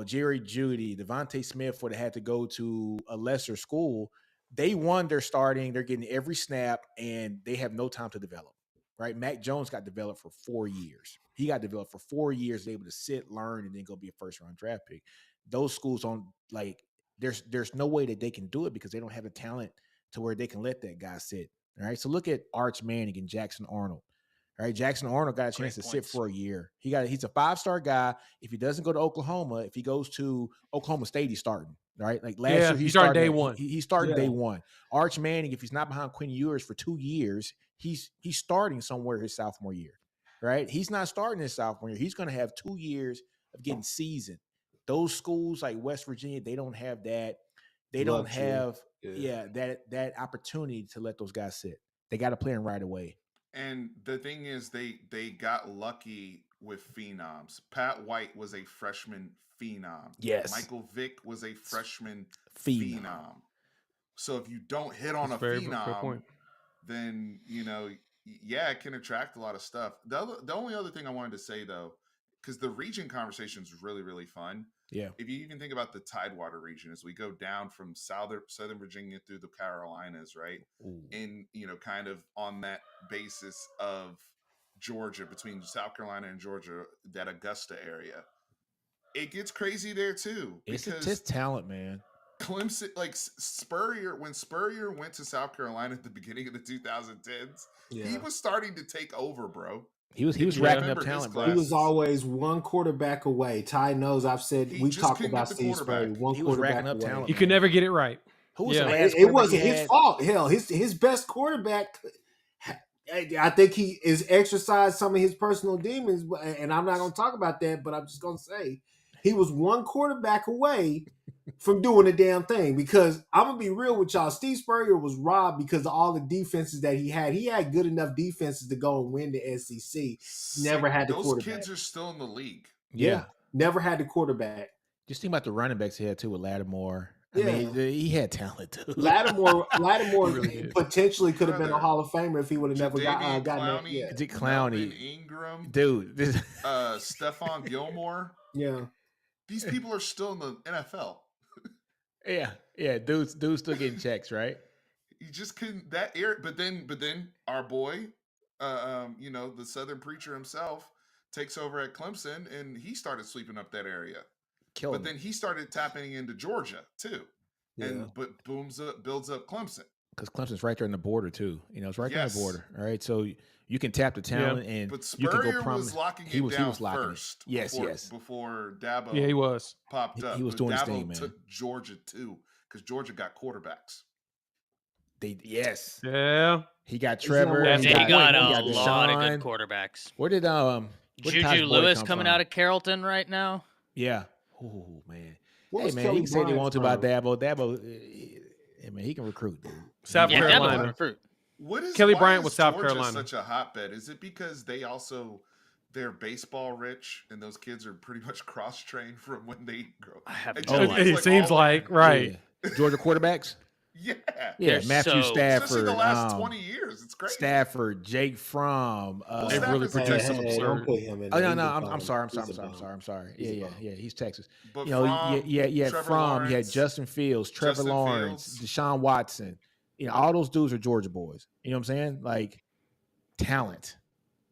Jerry Judy, Devontae Smith would have had to go to a lesser school, they won their starting, they're getting every snap, and they have no time to develop. Right? Mac Jones got developed for 4 years. He got developed for 4 years, able to sit, learn, and then go be a first round draft pick. Those schools don't like. There's no way that they can do it because they don't have the talent to where they can let that guy sit. All right. So look at Arch Manning and Jackson Arnold. All right. Jackson Arnold got a chance Great to sit points. for a year. He's a 5-star guy. If he doesn't go to Oklahoma, if he goes to Oklahoma State, he's starting. Right. Like last Yeah, year, he he started started day at- one. He started Yeah. day one. Arch Manning, if he's not behind Quinn Ewers for 2 years, he's starting somewhere his sophomore year. Right. He's not starting his sophomore year. He's going to have 2 years of getting seasoned. Those schools like West Virginia, they don't have that. They don't Luxury. have that opportunity to let those guys sit. They got to play them right away. And the thing is, they got lucky with phenoms. Pat White was a freshman phenom. Yes. Michael Vick was a freshman Phenom. phenom. So if you don't hit on That's a very fair phenom, point. then yeah, it can attract a lot of stuff. The only other thing I wanted to say though, because the region conversation is really, really fun. Yeah. If you even think about the Tidewater region, as we go down from Southern Virginia through the Carolinas, right? Ooh. In kind of on that basis of Georgia, between South Carolina and Georgia, that Augusta area. it gets crazy there too It's because just talent, man. Clemson, like Spurrier, when Spurrier went to South Carolina at the beginning of the 2010s, he was starting to take over, bro. He was If you racking up remember his talent, bro. He was classes. always one quarterback away. Ty knows I've said He we've just talked couldn't about get the Steve Spurrier. quarterback. One He was quarterback racking up away. talent. You could never get it right. Who was Yeah. the last It quarterback wasn't he his had? fault. Hell, his best quarterback. I think he is exercised some of his personal demons, and I'm not going to talk about that. But I'm just going to say he was one quarterback away from doing the damn thing. Because I'm gonna be real with y'all, Steve Spurrier was robbed because of all the defenses that he had. He had good enough defenses to go and win the SEC. Never had the Those quarterback. kids are still in the league. Yeah, never had the quarterback. Just think about the running backs he had too with Lattimore. I Yeah. mean, he had talent too. Lattimore He really did. potentially could have been a Brother, Hall of Famer if he would have never Jadeveon gotten it. Clowney, Yeah, Dick Melvin Clowney, Ingram, dude. Stephon Gilmore. yeah. These people are still in the NFL. yeah, dude's still getting checks, right? You just couldn't that air. But then our boy, the Southern preacher himself, takes over at Clemson, and he started sweeping up that area. Killing. But then he started tapping into Georgia too, Yeah. and builds up Clemson. Because Clemson's right there on the border too. It's right there on Yes. the border. All right, so you can tap the talent, and But you can go Spurrier promise. was locking he it was down locking it. first. Yes, yes. Before Dabo Yeah, he was. popped up. He was But doing his Dabo thing, man. took Georgia too, because Georgia got quarterbacks. Yes. Yeah. He got Isn't that Trevor. what- And he they got he a lot of good Deshaun. quarterbacks. Where did Tosh Juju Boyd Lewis come coming from? out of Carrollton right now. Yeah. Oh man. What Hey was man, Kelly you can say what you Bryant want to about from? Dabo. Hey man, he can recruit, dude. South Yeah, Carolina. Dabo recruit. What is Kelly why Bryant is was South Georgia Carolina. Such a hotbed? Is it because they're baseball rich and those kids are pretty much cross trained from when they grow? I have It no just idea. looks It seems all like that. right. Yeah. Georgia quarterbacks. Yeah, Yeah, They're Matthew so- Stafford. especially the last 20 years. It's crazy. Stafford, Jake Fromm. They really Stafford's project some Texas. Don't absurd. put him in Oh there. no, He's a I'm bum. sorry. He's a bum. I'm sorry. He's a Yeah, bum. he's Texas. But You Fromm, had Trevor Fromm, you had Lawrence, Justin Fields, Trevor Justin Lawrence, Fields. Deshaun Watson. All those dudes are Georgia boys. You know what I'm saying? Like talent.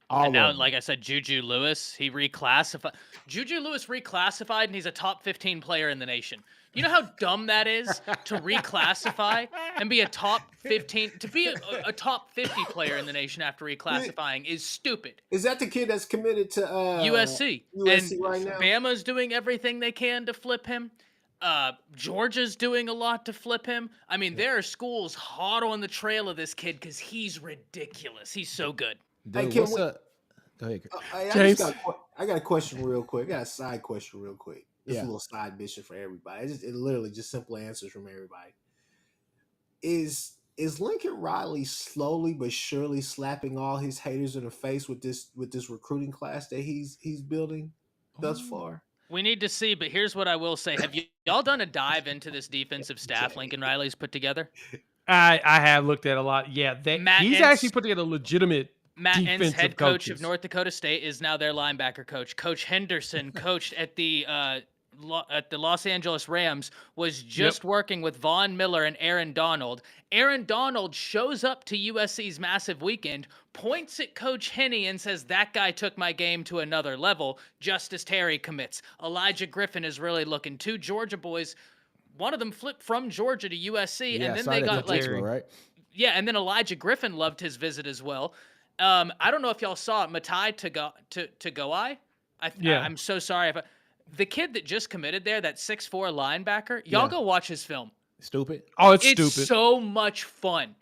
All And now, of them. like I said, Juju Lewis, he reclassified. Juju Lewis reclassified, and he's a top 15 player in the nation. You know how dumb that is to reclassify and be a top 15, to be a top 50 player in the nation after reclassifying is stupid. Is that the kid that's committed to USC. USC And right now? Bama's doing everything they can to flip him. Georgia's doing a lot to flip him. I mean, there are schools hot on the trail of this kid because he's ridiculous. He's so good. Hey, Dude, can what's we- up? Go ahead. James? I got a question real quick. I got a side question real quick. Just Yeah. a little side mission for everybody. It literally just simple answers from everybody. Is Lincoln Riley slowly but surely slapping all his haters in the face with this recruiting class that he's building thus far? We need to see, but here's what I will say. Have y'all done a dive into this defensive staff Lincoln Riley's put together? I have looked at a lot. Yeah, Matt he's Entz- actually put together legitimate Matt Entz, defensive head coach coaches. of North Dakota State, is now their linebacker coach. Coach Henderson, coached at the Los Angeles Rams, was just working with Von Miller and Aaron Donald. Aaron Donald shows up to USC's massive weekend, points at Coach Henney and says, "That guy took my game to another level." Justice Terry commits. Elijah Griffin is really looking. Two Georgia boys. One of them flipped from Georgia to USC, Yeah, and I then saw they that got couple weeks ago, right? yeah, and then Elijah Griffin loved his visit as well. I don't know if y'all saw it, Matai Tagoai. Yeah. I'm so sorry if the kid that just committed there, that 6'4" linebacker. Y'all Yeah. go watch his film. Stupid. Oh, it's It's stupid. so much fun.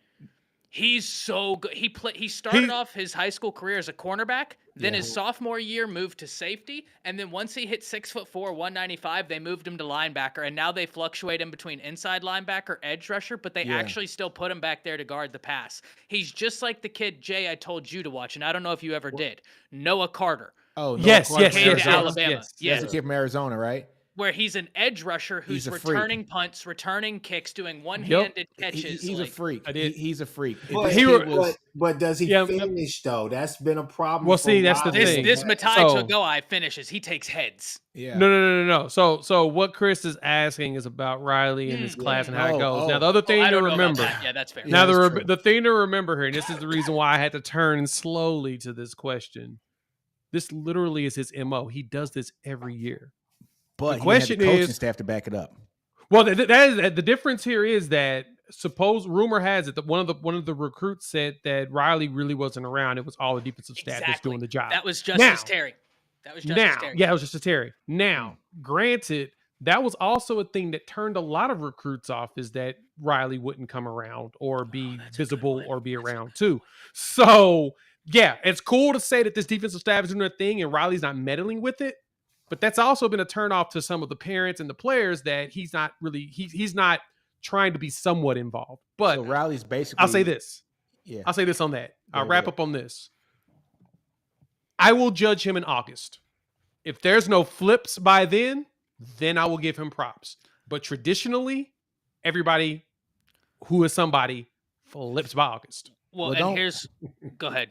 He's so good. He started off his high school career as a cornerback. Then his sophomore year moved to safety, and then once he hit 6'4", 195, they moved him to linebacker, and now they fluctuate in between inside linebacker, edge rusher, but they actually still put him back there to guard the pass. He's just like the kid Jay I told you to watch, and I don't know if you ever did. Noah Carter, Oh, no, Yes, Clark yes, came Arizona. yes, to yes, Alabama. yes. Yeah, That's a kid from Arizona, right? where he's an edge rusher who's He's a freak. returning punts, returning kicks, doing one-handed catches. He's a like- freak. I did. He's a freak. But, he This kid was- but does he Yeah, finish though? That's been a problem. Well, for see, that's the Riley. thing. This Matai So- Tagoai finishes. He takes heads. yeah. No. So what Chris is asking is about Riley and his class and how it goes. Now the other thing I to don't know about remember. that. Yeah, that's fair. Now that's true. the thing to remember here, and this is the reason why I had to turn slowly to this question. This literally is his MO. He does this every year. but he question didn't have the coaching is- staff to back it up. Well, that is the difference here is that rumor has it that one of the recruits said that Riley really wasn't around. It was all the defensive staff that's doing the job. That was Justice Now- Terry. That was Justice Terry. Yeah, it was just a Terry. Now, granted, that was also a thing that turned a lot of recruits off, is that Riley wouldn't come around or be that's a good visible one. or be That's a around too. So, yeah, it's cool to say that this defensive staff is doing their thing and Riley's not meddling with it. But that's also been a turnoff to some of the parents and the players that he's not really he's not trying to be somewhat involved. But So Riley's basically. I'll say this. Yeah. I'll say this on that. I'll Go wrap ahead. up on this. I will judge him in August. If there's no flips by then I will give him props. But traditionally, everybody who is somebody flips by August. Well, Well, and don't- here's go ahead.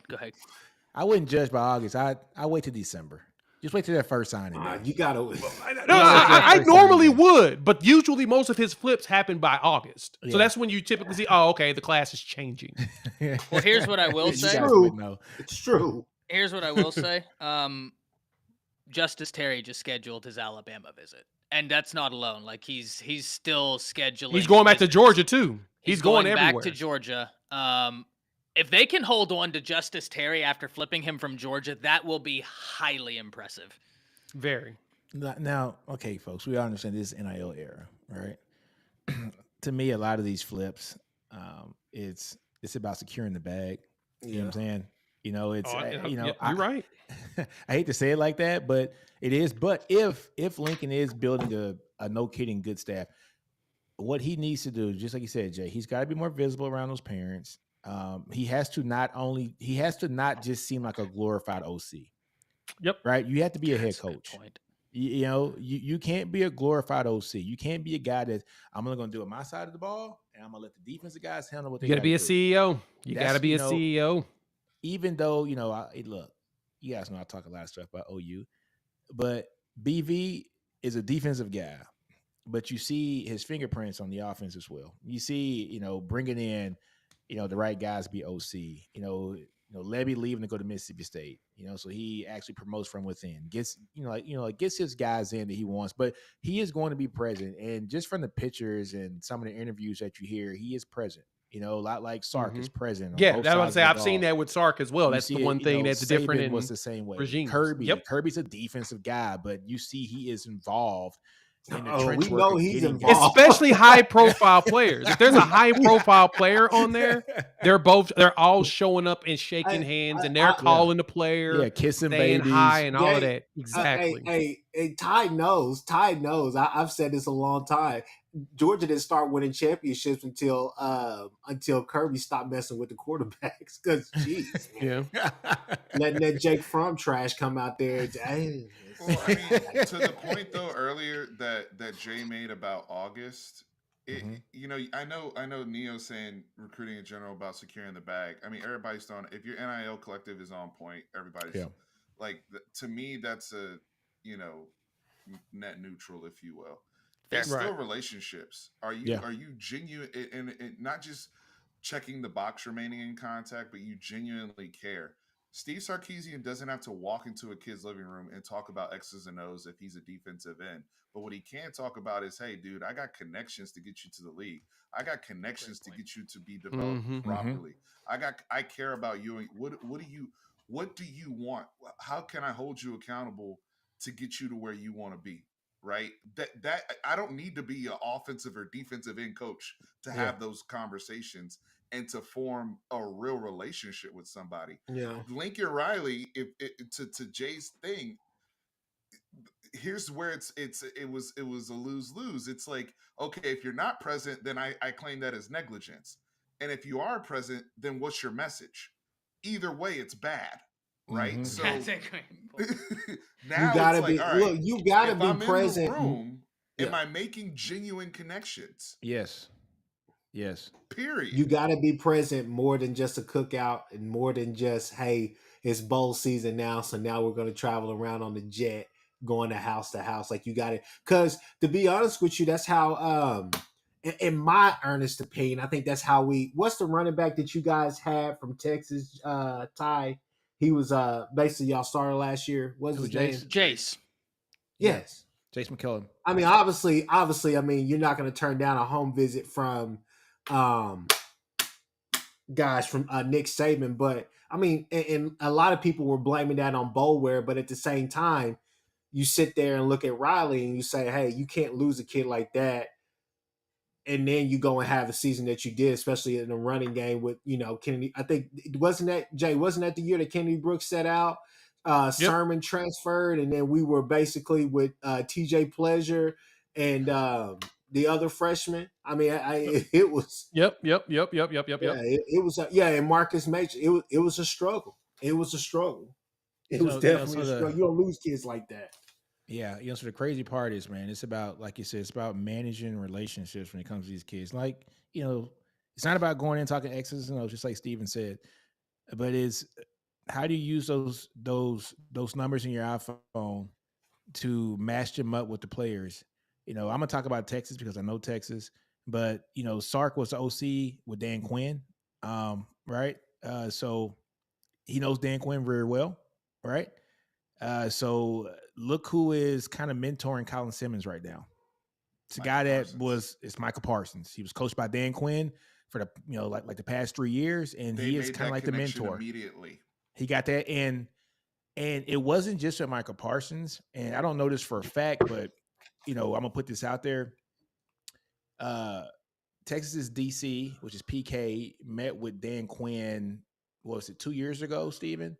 I wouldn't judge by August. I wait till December. Just wait till that first signing. day. You gotta. No, Yeah, I first normally signing. would, but usually most of his flips happen by August. Yeah. So that's when you typically see, oh, okay, the class is changing. Well, here's what I will You say. guys True. would know. It's true. Here's what I will say. Justice Terry just scheduled his Alabama visit, and that's not alone. Like he's still scheduling. He's going back to visits. Georgia too. He's going back everywhere. to Georgia. If they can hold on to Justice Terry after flipping him from Georgia, that will be highly impressive. Very. Now, okay, folks, we all understand this is NIL era, right? To me, a lot of these flips, it's about securing the bag. You know what I'm saying? You know, it's you're right. I hate to say it like that, but it is. But if Lincoln is building a no kidding good staff, what he needs to do, just like you said, Jay, he's got to be more visible around those parents. He has to not just seem like a glorified OC. Yep. Right. You have to be a head That's good coach. point. You know, you can't be a glorified OC. You can't be a guy that I'm only going to do it my side of the ball, and I'm going to let the defensive guys handle what they You got to be a do. CEO. You That's, got to be you a know, CEO. Even though, you know, look, you guys know I talk a lot of stuff about OU, but BV is a defensive guy, but you see his fingerprints on the offense as well. You see, you know, bringing in, you know, the right guys to be OC, you know, Levy leaving to go to Mississippi State, you know, so he actually promotes from within, gets his guys in that he wants, but he is going to be present. And just from the pictures and some of the interviews that you hear, he is present, you know, a lot like Sark is present. on Yeah, both that's what I'm sides saying. of I've the seen ball. that with Sark as well. You That's see the it, one you thing know, that's different Saban in was the same way. regimes. Kirby, Yep. Kirby's a defensive guy, but you see he is involved in the Oh, trench we work know of he's getting involved. guys. especially high profile players. If there's a high profile player on there, they're all showing up and shaking hands and they're calling the player, Yeah, kissing saying babies. hi and all of Yeah, that. Exactly. Hey, Ty knows. I've said this a long time. Georgia didn't start winning championships until Kirby stopped messing with the quarterbacks. Because, jeez, Yeah. letting that Jake Fromm trash come out there. Dang. Well, I mean, to the point though earlier that Jay made about August, you know, I know Neo saying recruiting in general about securing the bag. I mean, everybody's throwing. If your NIL collective is on point, everybody's like. To me, that's a net neutral, if you will. It's Right. still relationships. Are you genuine and not just checking the box remaining in contact, but you genuinely care? Steve Sarkisian doesn't have to walk into a kid's living room and talk about X's and O's if he's a defensive end. But what he can talk about is, hey, dude, I got connections to get you to the league. I got connections to get you to be developed properly. I care about you. What do you want? How can I hold you accountable to get you to where you want to be? Right? That I don't need to be an offensive or defensive end coach to have those conversations and to form a real relationship with somebody. Yeah. Lincoln Riley, to Jay's thing, here's where it was a lose-lose. It's like, okay, if you're not present, then I claim that as negligence. And if you are present, then what's your message? Either way, it's bad. Right? So That's a great point. now You gotta it's like, be. all right, Look, you gotta if be I'm present. in the room, am Yeah. I making genuine connections? Yes. Period. You got to be present more than just a cookout and more than just, hey, it's bowl season now, so now we're going to travel around on the jet, going to house. Like, you got it. Because to be honest with you, that's how, in my earnest opinion, I think that's how what's the running back that you guys had from Texas, Ty? He was basically y'all started last year. What's his name? Jace. Yes. Chase McKellen. I mean, obviously, I mean, you're not going to turn down a home visit from, guys from Nick Saban, but I mean, and a lot of people were blaming that on Boulware, but at the same time, you sit there and look at Riley and you say, hey, you can't lose a kid like that. And then you go and have the season that you did, especially in the running game with, Kennedy. I think, wasn't that the year that Kennedy Brooks set out? Yep. Sermon transferred, and then we were basically with TJ Pleasure and the other freshman. I mean, it was. Yep. Yeah, it was. And Marcus Major. It was a struggle. It was a struggle. It was definitely a struggle. You don't lose kids like that. Yeah, so the crazy part is, man, it's about, like you said, it's about managing relationships when it comes to these kids. Like, it's not about going in and talking X's and O's, just like Steven said, but it's how do you use those numbers in your iPhone to match them up with the players? I'm gonna talk about Texas because I know Texas, but Sark was the OC with Dan Quinn, right? So he knows Dan Quinn very well, right? So look who is kind of mentoring Colin Simmons right now. It's a guy that it's Michael Parsons. He was coached by Dan Quinn for the like the past 3 years, and he is kind of like the mentor. Immediately, he got that, and it wasn't just with Michael Parsons. And I don't know this for a fact, but I'm gonna put this out there. Texas's DC, which is PK, met with Dan Quinn. What was it, 2 years ago, Steven?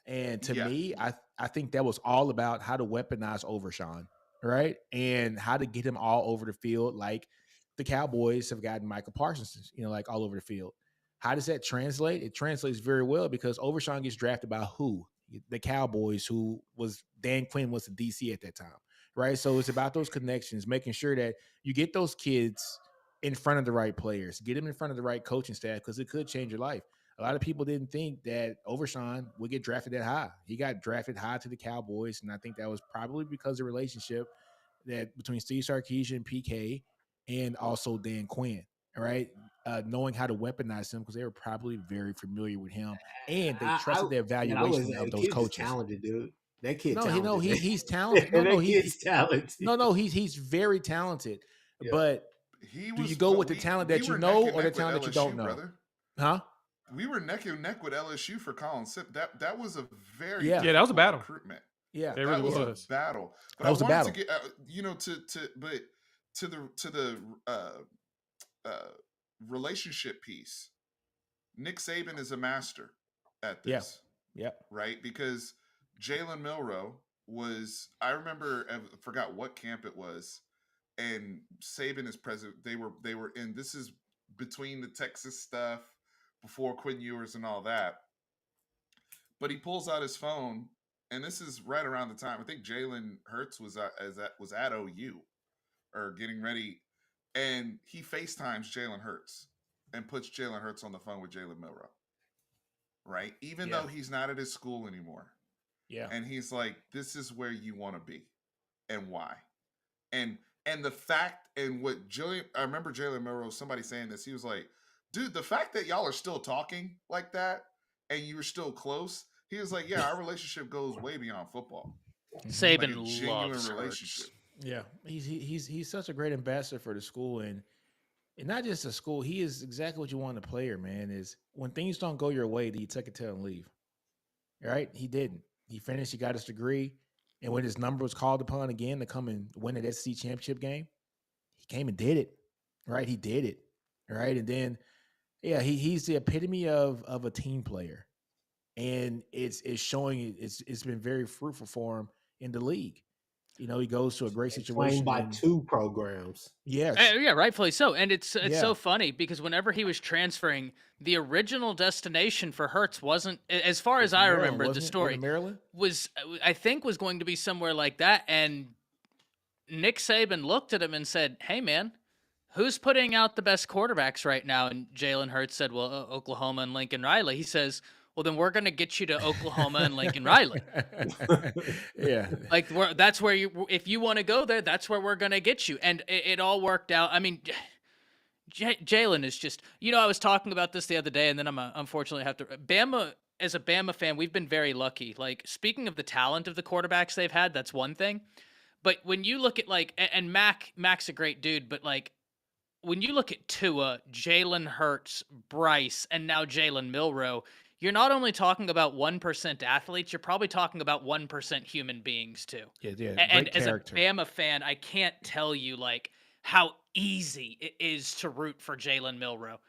And to me, I think that was all about how to weaponize Overshawn, right? And how to get him all over the field, like the Cowboys have gotten Michael Parsons, like all over the field. How does that translate? It translates very well because Overshawn gets drafted by who? The Cowboys, who was Dan Quinn was the DC at that time, right? So it's about those connections, making sure that you get those kids in front of the right players, get them in front of the right coaching staff, because it could change your life. A lot of people didn't think that Overshawn would get drafted that high. He got drafted high to the Cowboys, and I think that was probably because of the relationship that between Steve Sarkisian, PK, and also Dan Quinn, right? Knowing how to weaponize him because they were probably very familiar with him, and they trusted the evaluation of those coaches. Talented, dude. That kid. No, he's talented. He's talented. No, he's very talented. Yeah. But do you go with the talent that you know or the talent that you don't know? Brother. Huh? We were neck and neck with LSU for Colin Sip. That was a very that was a battle. Recruitment. Yeah, it really was a battle. But that was a battle. To get to the relationship piece. Nick Saban is a master at this. Yeah. Right, because Jalen Milroe was. I remember. I forgot what camp it was, and Saban is president. They were in. This is between the Texas stuff. Before Quinn Ewers and all that. But he pulls out his phone, and this is right around the time I think Jalen Hurts was at OU or getting ready, and he FaceTimes Jalen Hurts and puts Jalen Hurts on the phone with Jalen Milroe. Right? Even though he's not at his school anymore. Yeah. And he's like, this is where you want to be and why. And the fact and what I remember Jalen Milroe, somebody saying this, he was like, dude, the fact that y'all are still talking like that and you're still close, he was like, yeah, our relationship goes way beyond football. Saban loves relationship. Yeah, he's such a great ambassador for the school, and not just a school. He is exactly what you want in a player, man. Is when things don't go your way, do you take a tail and leave? Right? He didn't. He finished. He got his degree, and when his number was called upon again to come and win an SEC championship game, he came and did it. Right? He did it. Right, and then. Yeah, he's the epitome of a team player, and it's showing. It's been very fruitful for him in the league. He goes to a great situation by 2 programs. Yes, yeah, rightfully so. And it's so funny because whenever he was transferring, the original destination for Hurts wasn't, as far as I remember the story, Maryland was going to be somewhere like that. And Nick Saban looked at him and said, "Hey, man. Who's putting out the best quarterbacks right now?" And Jalen Hurts said, well, Oklahoma and Lincoln Riley. He says, well, then we're going to get you to Oklahoma and Lincoln Riley. Yeah. Like, that's where if you want to go there, that's where we're going to get you. And it all worked out. I mean, Jalen is just, I was talking about this the other day, and then I'm unfortunately have to. Bama, as a Bama fan, we've been very lucky. Like, speaking of the talent of the quarterbacks they've had, that's one thing. But when you look at like, and Mac's a great dude, but like when you look at Tua, Jalen Hurts, Bryce, and now Jalen Milroe, you're not only talking about 1% athletes, you're probably talking about 1% human beings too. Yeah, And great as a character. Bama fan, I can't tell you like how easy it is to root for Jalen Milroe.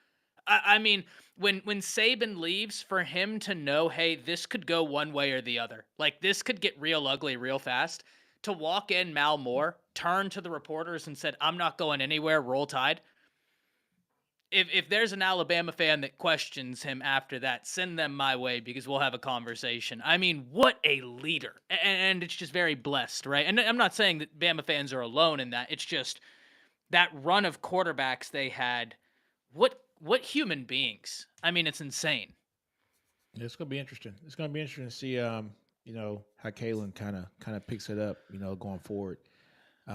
I mean, when Saban leaves, for him to know, hey, this could go one way or the other. Like this could get real ugly real fast. To walk in Mal Moore, turn to the reporters and said, "I'm not going anywhere. Roll Tide." If there's an Alabama fan that questions him after that, send them my way because we'll have a conversation. I mean, what a leader. And it's just very blessed, right? And I'm not saying that Bama fans are alone in that. It's just that run of quarterbacks they had. What human beings? I mean, it's insane. Yeah, it's gonna be interesting. It's gonna be interesting to see, how Kalen kind of picks it up, going forward. He's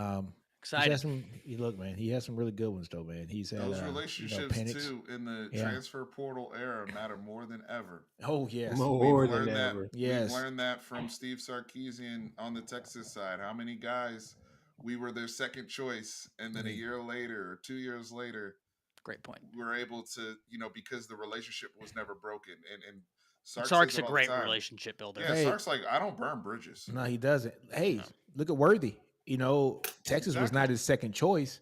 Excited. had some. Look, man, he has some really good ones, though, man. He's had Those relationships Penix. too in the Yeah. transfer portal era matter more than ever. Oh yes, More We've than learned ever. that. Yes. We've learned that from Steve Sarkisian on the Texas side. How many guys we were their second choice, and then a year later or 2 years later, Great point. we were able to, because the relationship was never broken. And Sark Sark's says a it all the great time. relationship builder. Yeah, Hey. Sark's like, I don't burn bridges. No, he doesn't. Hey, No. look at Worthy. Texas was not Exactly. his second choice,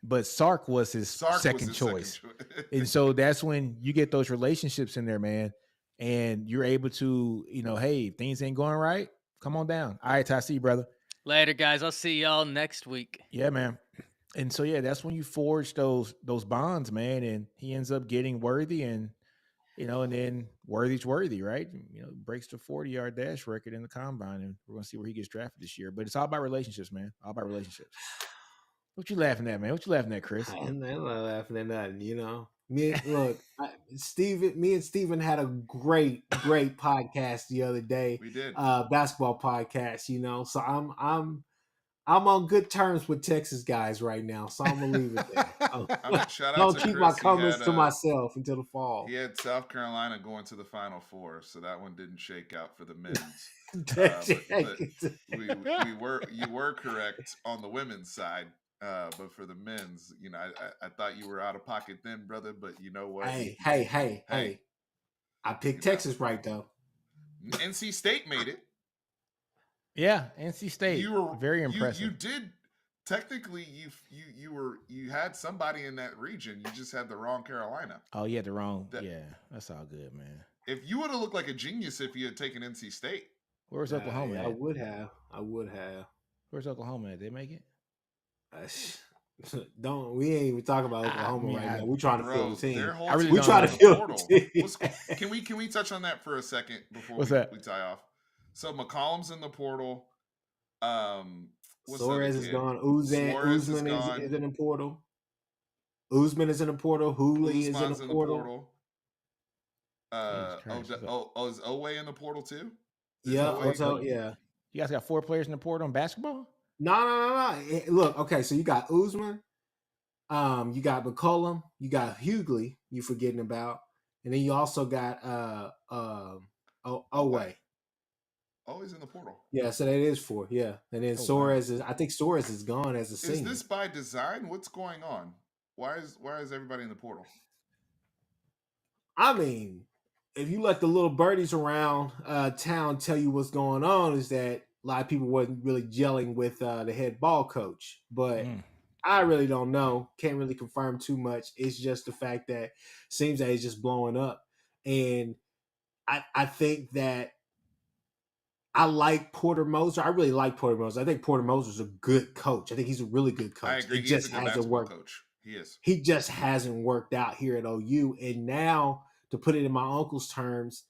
but Sark was his Sark second was his choice. second choice. And so that's when you get those relationships in there, man, and you're able to, hey, things ain't going right. Come on down. All right, Ty, see you, brother. Later, guys. I'll see y'all next week. Yeah, man. And so that's when you forge those bonds, man. And he ends up getting Worthy, and and then Worthy's Worthy, right? Breaks the 40-yard dash record in the combine, and we're gonna see where he gets drafted this year. But it's all about relationships, man. All about relationships. What you laughing at, man? What you laughing at, Chris? I'm not laughing at nothing, Me and Steven had a great podcast the other day. We did. Basketball podcast, So I'm on good terms with Texas guys right now, so I'm gonna leave it there. Shout out I'll to keep Chris. my He comments had, to myself until the fall. He had South Carolina going to the Final Four, so that one didn't shake out for the men's. You were correct on the women's side, but for the men's, I thought you were out of pocket then, brother. But you know what? Hey! I picked Texas right though. NC State made it. Yeah, NC State. You were very impressive. You did technically. You had somebody in that region. You just had the wrong Carolina. Oh, you had the wrong. Yeah, that's all good, man. If you would have looked like a genius if you had taken NC State. Where's Oklahoma at? I would have. Where's Oklahoma at? They make it? We ain't even talking about Oklahoma right now. We're trying to fill the team. We trying to fill the team. Can we touch on that for a second before we tie off? So McCollum's in the portal. Suarez is gone. Usman is in the portal. Usman is in the portal. Hooley is in the portal. Is Owe in the portal too? Yeah. You guys got 4 players in the portal on basketball? No. Look, okay, so you got Usman, you got McCollum, you got Hughley, you forgetting about, and then you also got Owe. Always in the portal. Yeah, so that is 4. Yeah, and then Suarez is. I think Suarez is gone as a senior. Is this by design? What's going on? Why is everybody in the portal? I mean, if you let the little birdies around town tell you what's going on, is that a lot of people wasn't really gelling with the head ball coach, but I really don't know. Can't really confirm too much. It's just the fact that it seems that it's just blowing up, and I think that. I like Porter Moser. I really like Porter Moser. I think Porter Moser's a good coach. I think he's a really good coach. I agree. He just hasn't worked. Coach. He is. He just hasn't worked out here at OU. And now, to put it in my uncle's terms,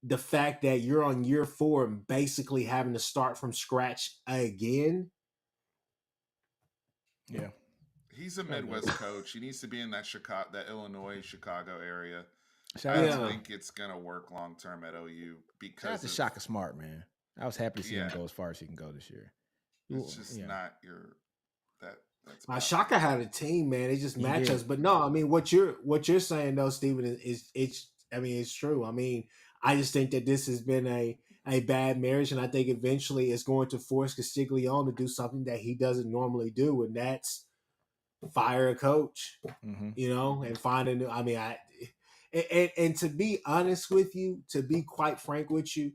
the fact that you're on year 4 and basically having to start from scratch again. Yeah. He's a Midwest coach. He needs to be in that Illinois, Chicago area. I don't think it's gonna work long term at OU because that's Shaka Smart, man. I was happy to see him go as far as he can go this year. It's just not your that's Shaka had a team, man. They just match us. But no, I mean what you're saying though, Steven, is it's true. I mean, I just think that this has been a bad marriage, and I think eventually it's going to force Castiglione to do something that he doesn't normally do, and that's fire a coach, Mm-hmm. and find a new. I mean, and to be honest with you, to be quite frank with you,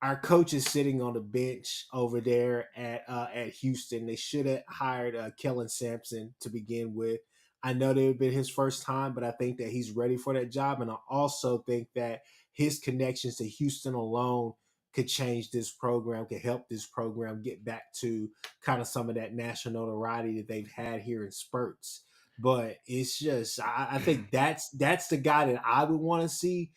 our coach is sitting on the bench over there at Houston. They should have hired Kellen Sampson to begin with. I know that it would have been his first time, but I think that he's ready for that job. And I also think that his connections to Houston alone could change this program, could help this program get back to kind of some of that national notoriety that they've had here in spurts. But it's just, I think that's the guy that I would want to see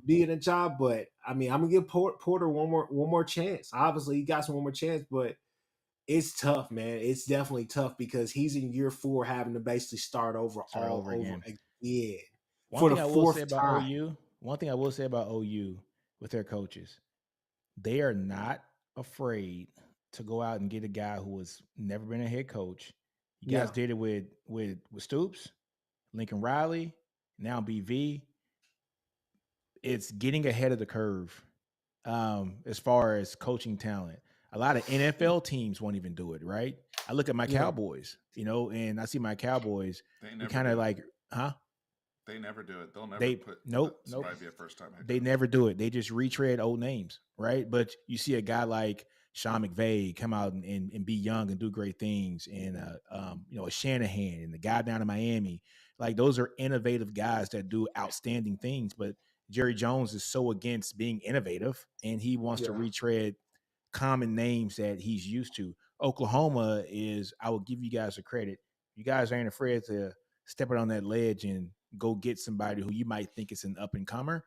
be in a job. But I mean, I'm gonna give Porter one more chance. Obviously, he got some one more chance, but it's tough, man. It's definitely tough because he's in year 4, having to basically start over again. again One for thing the I will say fourth about time. OU, one thing I will say about OU with their coaches, they are not afraid to go out and get a guy who has never been a head coach. You guys Yeah. did it with Stoops, Lincoln Riley, now BV. It's getting ahead of the curve as far as coaching talent. A lot of NFL teams won't even do it, right? I look at my Yeah. Cowboys, and I see my Cowboys. They We never kind of do it. like, huh? They never do it. They'll never They put nope. somebody be a first time head They coach. never do it. They just retread old names, right? But you see a guy like Sean McVay come out and be young and do great things, and a Shanahan and the guy down in Miami, like those are innovative guys that do outstanding things. But Jerry Jones is so against being innovative, and he wants to Yeah. retread common names that he's used to. Oklahoma is, I will give you guys the credit. You guys ain't afraid to step it on that ledge and go get somebody who you might think is an up and comer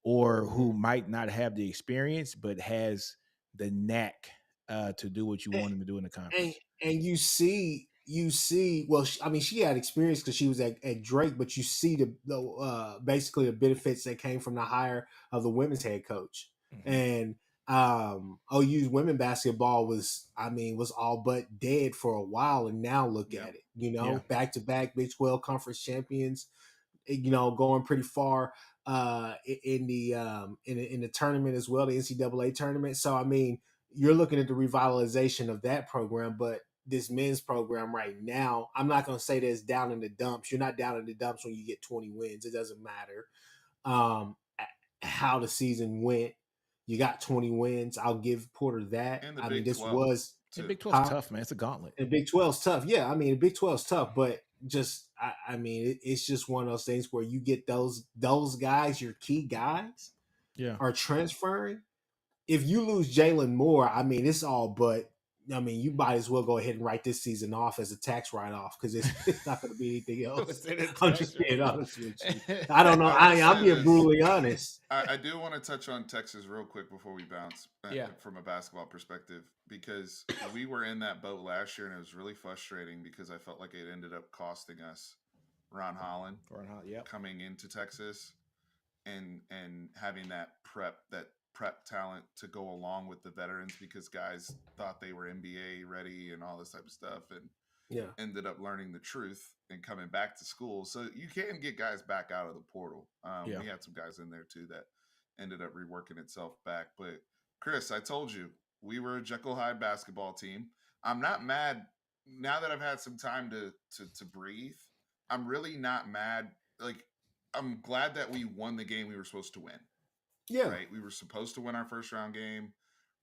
or who might not have the experience but has the knack to do what you want him to do in the conference. And you see, well, I mean, she had experience because she was at Drake, but you see the basically the benefits that came from the hire of the women's head coach. Mhm. And OU's women basketball was all but dead for a while, and now look Yep. at it, Yeah. back to back Big 12 conference champions, going pretty far in the tournament as well, the NCAA tournament. So I mean, you're looking at the revitalization of that program, but this men's program right now, I'm not going to say that it's down in the dumps. You're not down in the dumps when you get 20 wins. It doesn't matter how the season went. You got 20 wins. I'll give Porter that. And the I mean, Big this 12 was The too. Big 12's tough, man. It's a gauntlet. and Big 12's tough. Yeah, I mean, the Big 12's tough, but just I mean, it's just one of those things where you get those guys, your key guys, Yeah. are transferring. If you lose Jalen Moore, I mean, it's all but. I mean, you might as well go ahead and write this season off as a tax write-off because it's not going to be anything else. I'm just being honest with you. I don't know. I'm being brutally honest. I do want to touch on Texas real quick before we bounce from a basketball perspective, because we were in that boat last year and it was really frustrating because I felt like it ended up costing us Ron Holland coming into Texas and having that prep talent to go along with the veterans, because guys thought they were NBA ready and all this type of stuff and ended up learning the truth and coming back to school. So you can get guys back out of the portal. We had some guys in there too that ended up reworking itself back. But Chris, I told you we were a Jekyll Hyde basketball team. I'm not mad now that I've had some time to breathe. I'm really not mad. Like, I'm glad that we won the game we were supposed to win. Yeah. Right. We were supposed to win our first round game.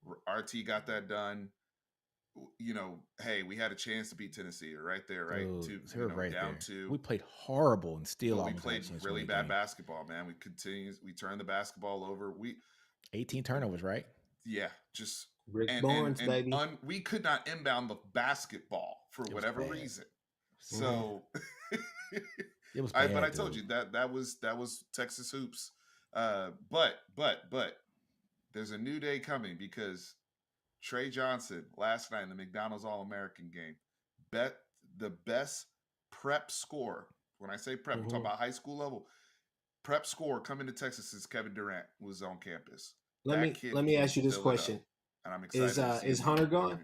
RT got that done. Hey, we had a chance to beat Tennessee right there, right? Right down there. to. We played horrible and still we played really bad basketball, man. We turned the basketball over. 18 turnovers, right? Yeah, just Rick Barnes, baby. We could not inbound the basketball for whatever reason. So it was bad, but I told you that was Texas hoops. But there's a new day coming because Trey Johnson last night in the McDonald's All-American game bet the best prep score. When I say prep, I'm talking about high school level. Prep score coming to Texas since Kevin Durant was on campus. Let me ask you this question. And I'm excited. Is Hunter gone?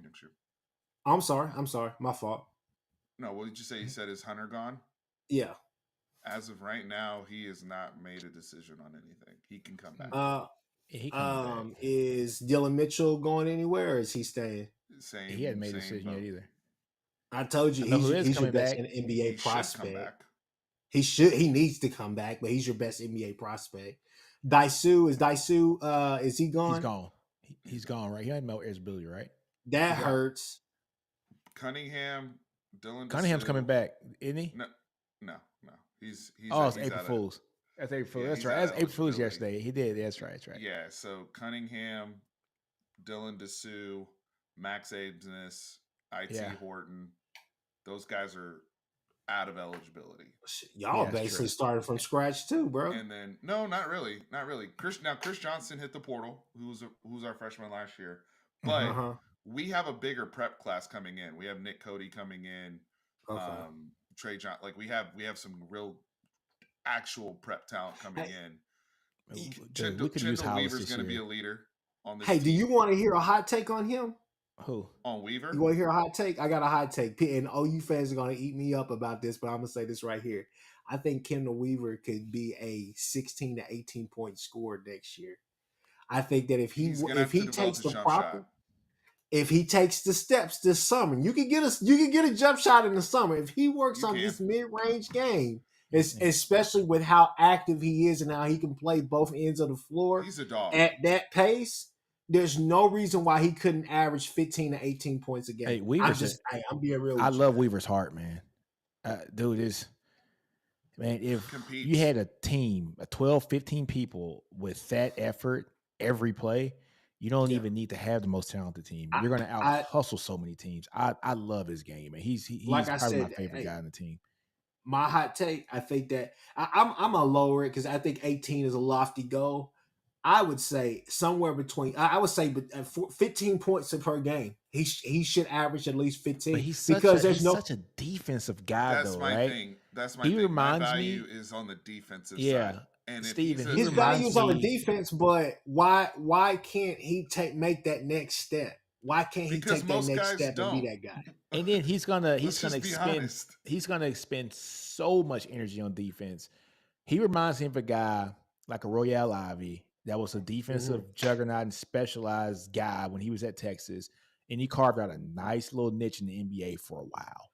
I'm sorry. My fault. No, what did you say? You said is Hunter gone? Yeah. As of right now, he has not made a decision on anything. He can come back. Yeah, he coming back. Is Dylan Mitchell going anywhere, or is he staying? Same. He hadn't made a same decision yet boat. either. I told you I know who is he's your coming best back. NBA He should come prospect. back. He needs to come back, but he's your best NBA prospect. Daisu is he gone? He's gone. He's gone, right? He had no eligibility, right? That He's out. hurts. Cunningham, Dylan. Cunningham's coming DeSue- back, isn't he? No. He's Oh, it's he's April out of- Fool's. That's April Fool's. Yeah, That's he's right. out That's of April Fool's eligibility. yesterday. He did. That's right. That's right. Yeah, so Cunningham, Dylan DeSue, Max Abesness, IT Yeah. Horton, those guys are out of eligibility. Y'all that's basically true. started from scratch too, bro. And then no, not really. Chris Johnson hit the portal, who's our freshman last year. But Uh-huh. we have a bigger prep class coming in. We have Nick Cody coming in, Okay. Trey John. Like we have some real actual prep talent coming Hey, in. Dude, we could use Chendall Hollis Weaver's this going to be year. a leader on this. Hey, do team. you want to hear a hot take on him? Who? On Weaver? You want to hear a hot take? I got a hot take. And OU fans are going to eat me up about this, but I'm going to say this right here. I think Kendall Weaver could be a 16 to 18 point scorer next year. I think that if he He's gonna have to develop takes his the jump proper, shot. if he takes the steps this summer, you can get a jump shot in the summer. If he works You on can. this mid-range game, especially with how active he is and how he can play both ends of the floor He's a dog. at that pace, there's no reason why he couldn't average 15 to 18 points a game. Hey, Weaver's I'm being real. I with you. love Weaver's heart, man. Dude, if Competes. you had a team, 12, 15 people with that effort every play, you don't Yeah. even need to have the most talented team. You're going to out hustle so many teams. I love his game, and he's Like I probably my said, favorite hey, guy on the team. My hot take, I think that I'm gonna lower it because I think 18 is a lofty goal. I would say somewhere between. I would say 15 points per game. He should average at least 15. But he's because such a defensive guy, That's though, my right? thing. That's my He thing. reminds my me- value is on the defensive Yeah. side. And if Steven, he's a- he his reminds value's on the me- defense, but why can't he make that next step? Why can't he Because take that most next guys step don't. and be that guy? And then he's gonna Let's just be expend honest. he's gonna expend so much energy on defense. He reminds me of a guy like a Royale Ivy that was a defensive juggernaut and specialized guy when he was at Texas, and he carved out a nice little niche in the NBA for a while.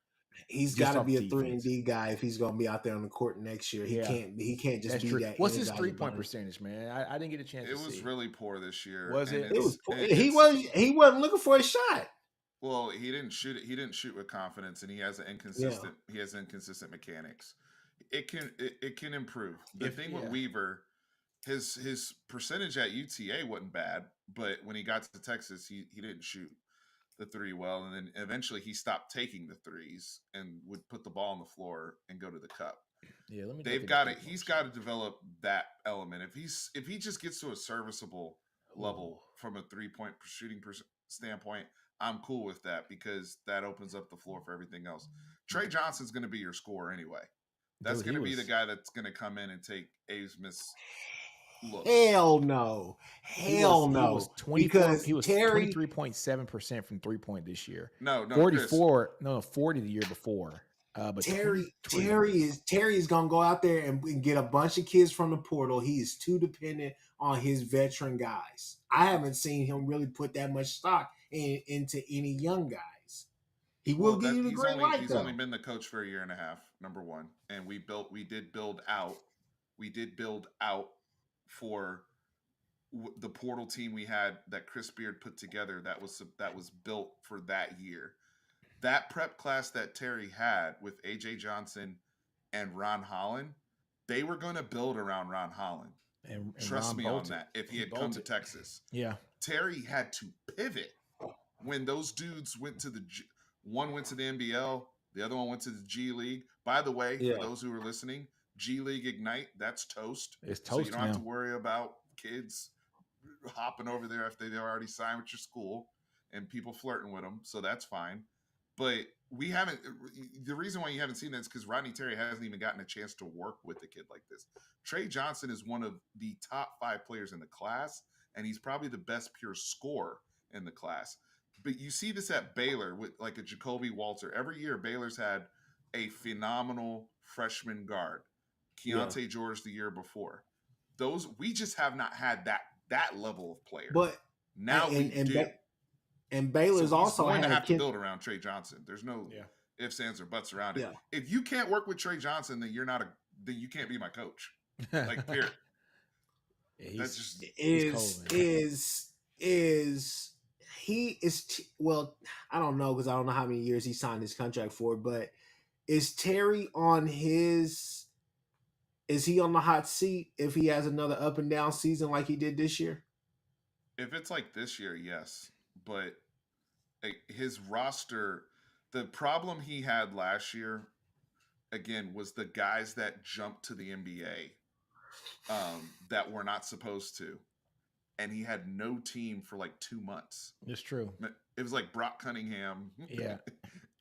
He's Just got to off be a defense. 3-and-D guy if he's going to be out there on the court next year. He Yeah. can't just That's be true. that. What's his invaluable. 3-point percentage, man? I didn't get a chance It to was see. really poor this year. Was and it? It was. it's- He wasn't looking for a shot. Well, he didn't shoot it. He didn't shoot with confidence, and he has an inconsistent. He has inconsistent mechanics. It can improve. The thing with Weaver, his percentage at UTA wasn't bad, but when he got to Texas, he didn't shoot the three well, and then eventually he stopped taking the threes and would put the ball on the floor and go to the cup. Yeah, let me. They've got it. He's got to develop that element. If he just gets to a serviceable level from a 3-point shooting standpoint, I'm cool with that because that opens up the floor for everything else. Trey Johnson's going to be your scorer anyway. That's Dude, going to he be the was- guy that's going to come in and take Abe Smith's look. Hell no. Hell no. He was 24. Because He was Terry 23.7% from 3-point this year. No, Chris. 40 the year before. But Terry 23. is gonna go out there and get a bunch of kids from the portal. He is too dependent on his veteran guys. I haven't seen him really put that much stock into any young guys. He will give you the green light He's though. only been the coach for a year and a half. Number one, and we did build out for the portal team we had that Chris Beard put together. That was built for that year. That prep class that Terry had with AJ Johnson and Ron Holland, they were going to build around Ron Holland. And Trust Ron me bolted. on that. If he He had come to bolted. Texas, Yeah. Terry had to pivot when those dudes went to one went to the NBL, the other one went to the G League. By the way, Yeah. for those who are listening, G League Ignite, that's toast. It's So you toast don't have now. to worry about kids hopping over there if they've already signed with your school and people flirting with them. So that's fine. But we haven't. The reason why you haven't seen that is because Rodney Terry hasn't even gotten a chance to work with a kid like this. Trey Johnson is one of the top 5 players in the class, and he's probably the best pure scorer in the class. But you see this at Baylor with like a Jacoby Walter. Every year, Baylor's had a phenomenal freshman guard. Keontae George the year before. We just have not had that that level of player. But now we do. And So Baylor's he's also going to had have to build around Trey Johnson. There's no ifs, ands, or buts around it. Yeah. If you can't work with Trey Johnson, then then you can't be my coach. Like, period. That's just well, I don't know because I don't know how many years he signed his contract for, but is Terry on his? Is he on the hot seat if he has another up and down season like he did this year? If it's like this year, yes. But his roster, the problem he had last year, again, was the guys that jumped to the NBA that were not supposed to. And he had no team for like 2 months. It's true. It was like Brock Cunningham and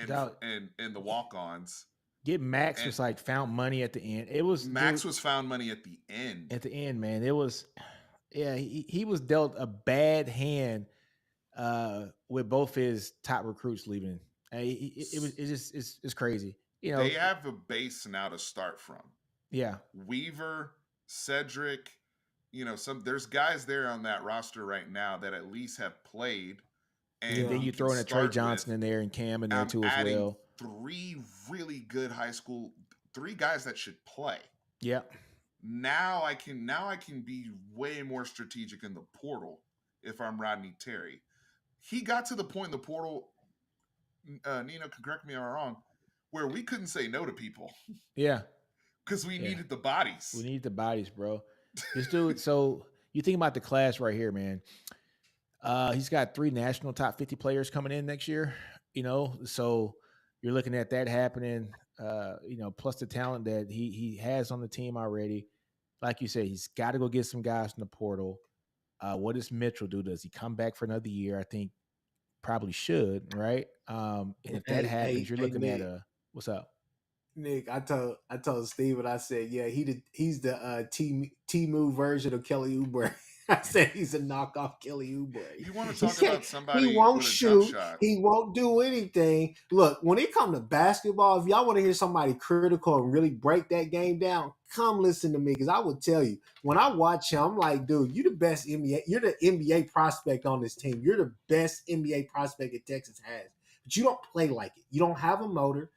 the walk-ons. Get Max was like found money at the end. It was Max was found money at the end. At the end, man. It was he was dealt a bad hand with both his top recruits leaving. It's crazy. You know, they have a base now to start from. Yeah. Weaver, Cedric, you know, there's guys there on that roster right now that at least have played. And then you throw in a Trey Johnson in there and Cam in there too as well. 3 really good high school, 3 guys that should play. Yeah. Now I can be way more strategic in the portal if I'm Rodney Terry. He got to the point in the portal, Nino can correct me if I'm wrong, where we couldn't say no to people. Yeah. Because we needed the bodies. We need the bodies, bro. This dude, so you think about the class right here, man. He's got 3 national top 50 players coming in next year, you know, so you're looking at that happening, you know, plus the talent that he has on the team already. Like you said, he's got to go get some guys in the portal. What does Mitchell do? Does he come back for another year? I think probably should, right? And if that happens, you're looking Nick, at what's up? Nick, I told Steven, I said, yeah, he's the T-Move version of Kelly Oubre. I said he's a knockoff Kelly Oubre. You want to talk about somebody he won't with a shoot, jump shot. he won't do anything. Look, when it comes to basketball, if y'all want to hear somebody critical and really break that game down, come listen to me because I will tell you. When I watch him, I'm like, dude, you're the best NBA. You're the NBA prospect on this team. You're the best NBA prospect that Texas has, but you don't play like it. You don't have a motor.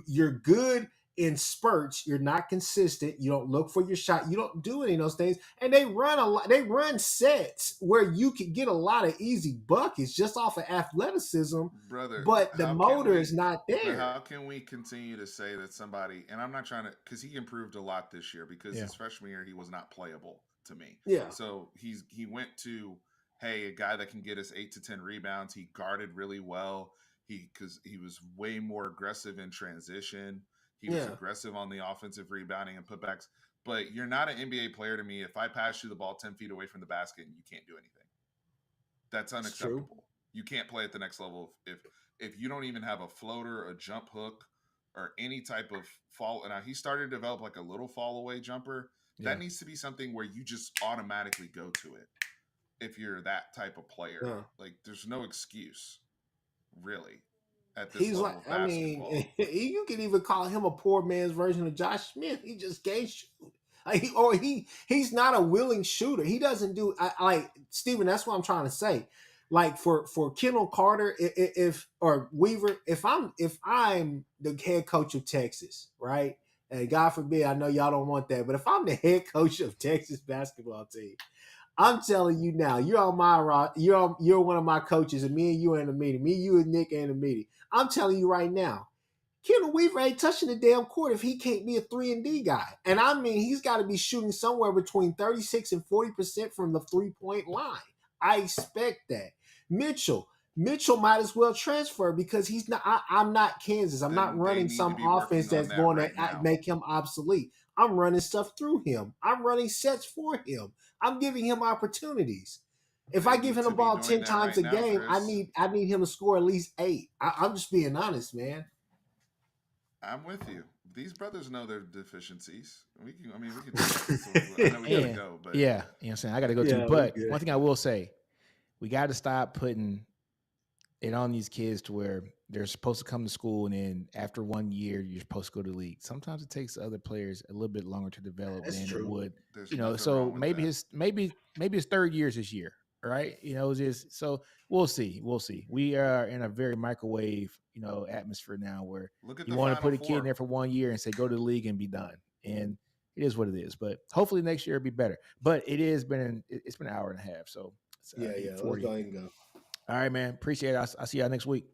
You're good in spurts. You're not consistent. You don't look for your shot. You don't do any of those things. And they run a lot. They run sets where you can get a lot of easy buckets just off of athleticism. Brother, but the motor is not there. How can we continue to say that somebody, and I'm not trying to, because he improved a lot this year because his freshman year, he was not playable to me. Yeah. So he went to, hey, a guy that can get us 8 to 10 rebounds. He guarded really well. Because he was way more aggressive in transition. He was aggressive on the offensive rebounding and putbacks. But you're not an NBA player to me if I pass you the ball 10 feet away from the basket and you can't do anything. That's unacceptable. You can't play at the next level if you don't even have a floater, a jump hook, or any type of fall. Now he started to develop like a little fall away jumper. That needs to be something where you just automatically go to it if you're that type of player. Yeah. Like there's no excuse. Really, at this level of basketball. I mean, you can even call him a poor man's version of Josh Smith. He just can't shoot. He's not a willing shooter. He doesn't do like Steven. That's what I'm trying to say. Like for Kendall Carter, or Weaver, if I'm the head coach of Texas, right? And God forbid, I know y'all don't want that, but if I'm the head coach of Texas basketball team, I'm telling you now, you're on my you're one of my coaches, and me and you are in the meeting. Me, you, and Nick are in the meeting. I'm telling you right now, Kendall Weaver ain't touching the damn court if he can't be a 3-and-D guy. And I mean, he's got to be shooting somewhere between 36 and 40% from the 3-point line. I expect that. Mitchell might as well transfer because he's not. I'm not Kansas. I'm not running some offense that's going to make him obsolete. I'm running stuff through him. I'm running sets for him. I'm giving him opportunities. If I give him the ball 10 times a game, I need him to score at least 8. I'm just being honest, man. I'm with you. These brothers know their deficiencies. We can do that. I know we gotta go, but you know what I'm saying? I gotta go too. But one thing I will say, we gotta stop putting and on these kids to where they're supposed to come to school, and then after 1 year you're supposed to go to the league. Sometimes it takes other players a little bit longer to develop That's than it true. would, There's you know. nothing So wrong with maybe that. his third year is this year, right? You know, just so we'll see. We'll see. We are in a very microwave, you know, atmosphere now where Look at you the want to Final put a kid in Four. there for 1 year and say go to the league and be done. And it is what it is. But hopefully next year it'll be better. But it's been an hour and a half. So it's Yeah, let's 8:40. go ahead and go. All right, man. Appreciate it. I'll see y'all next week.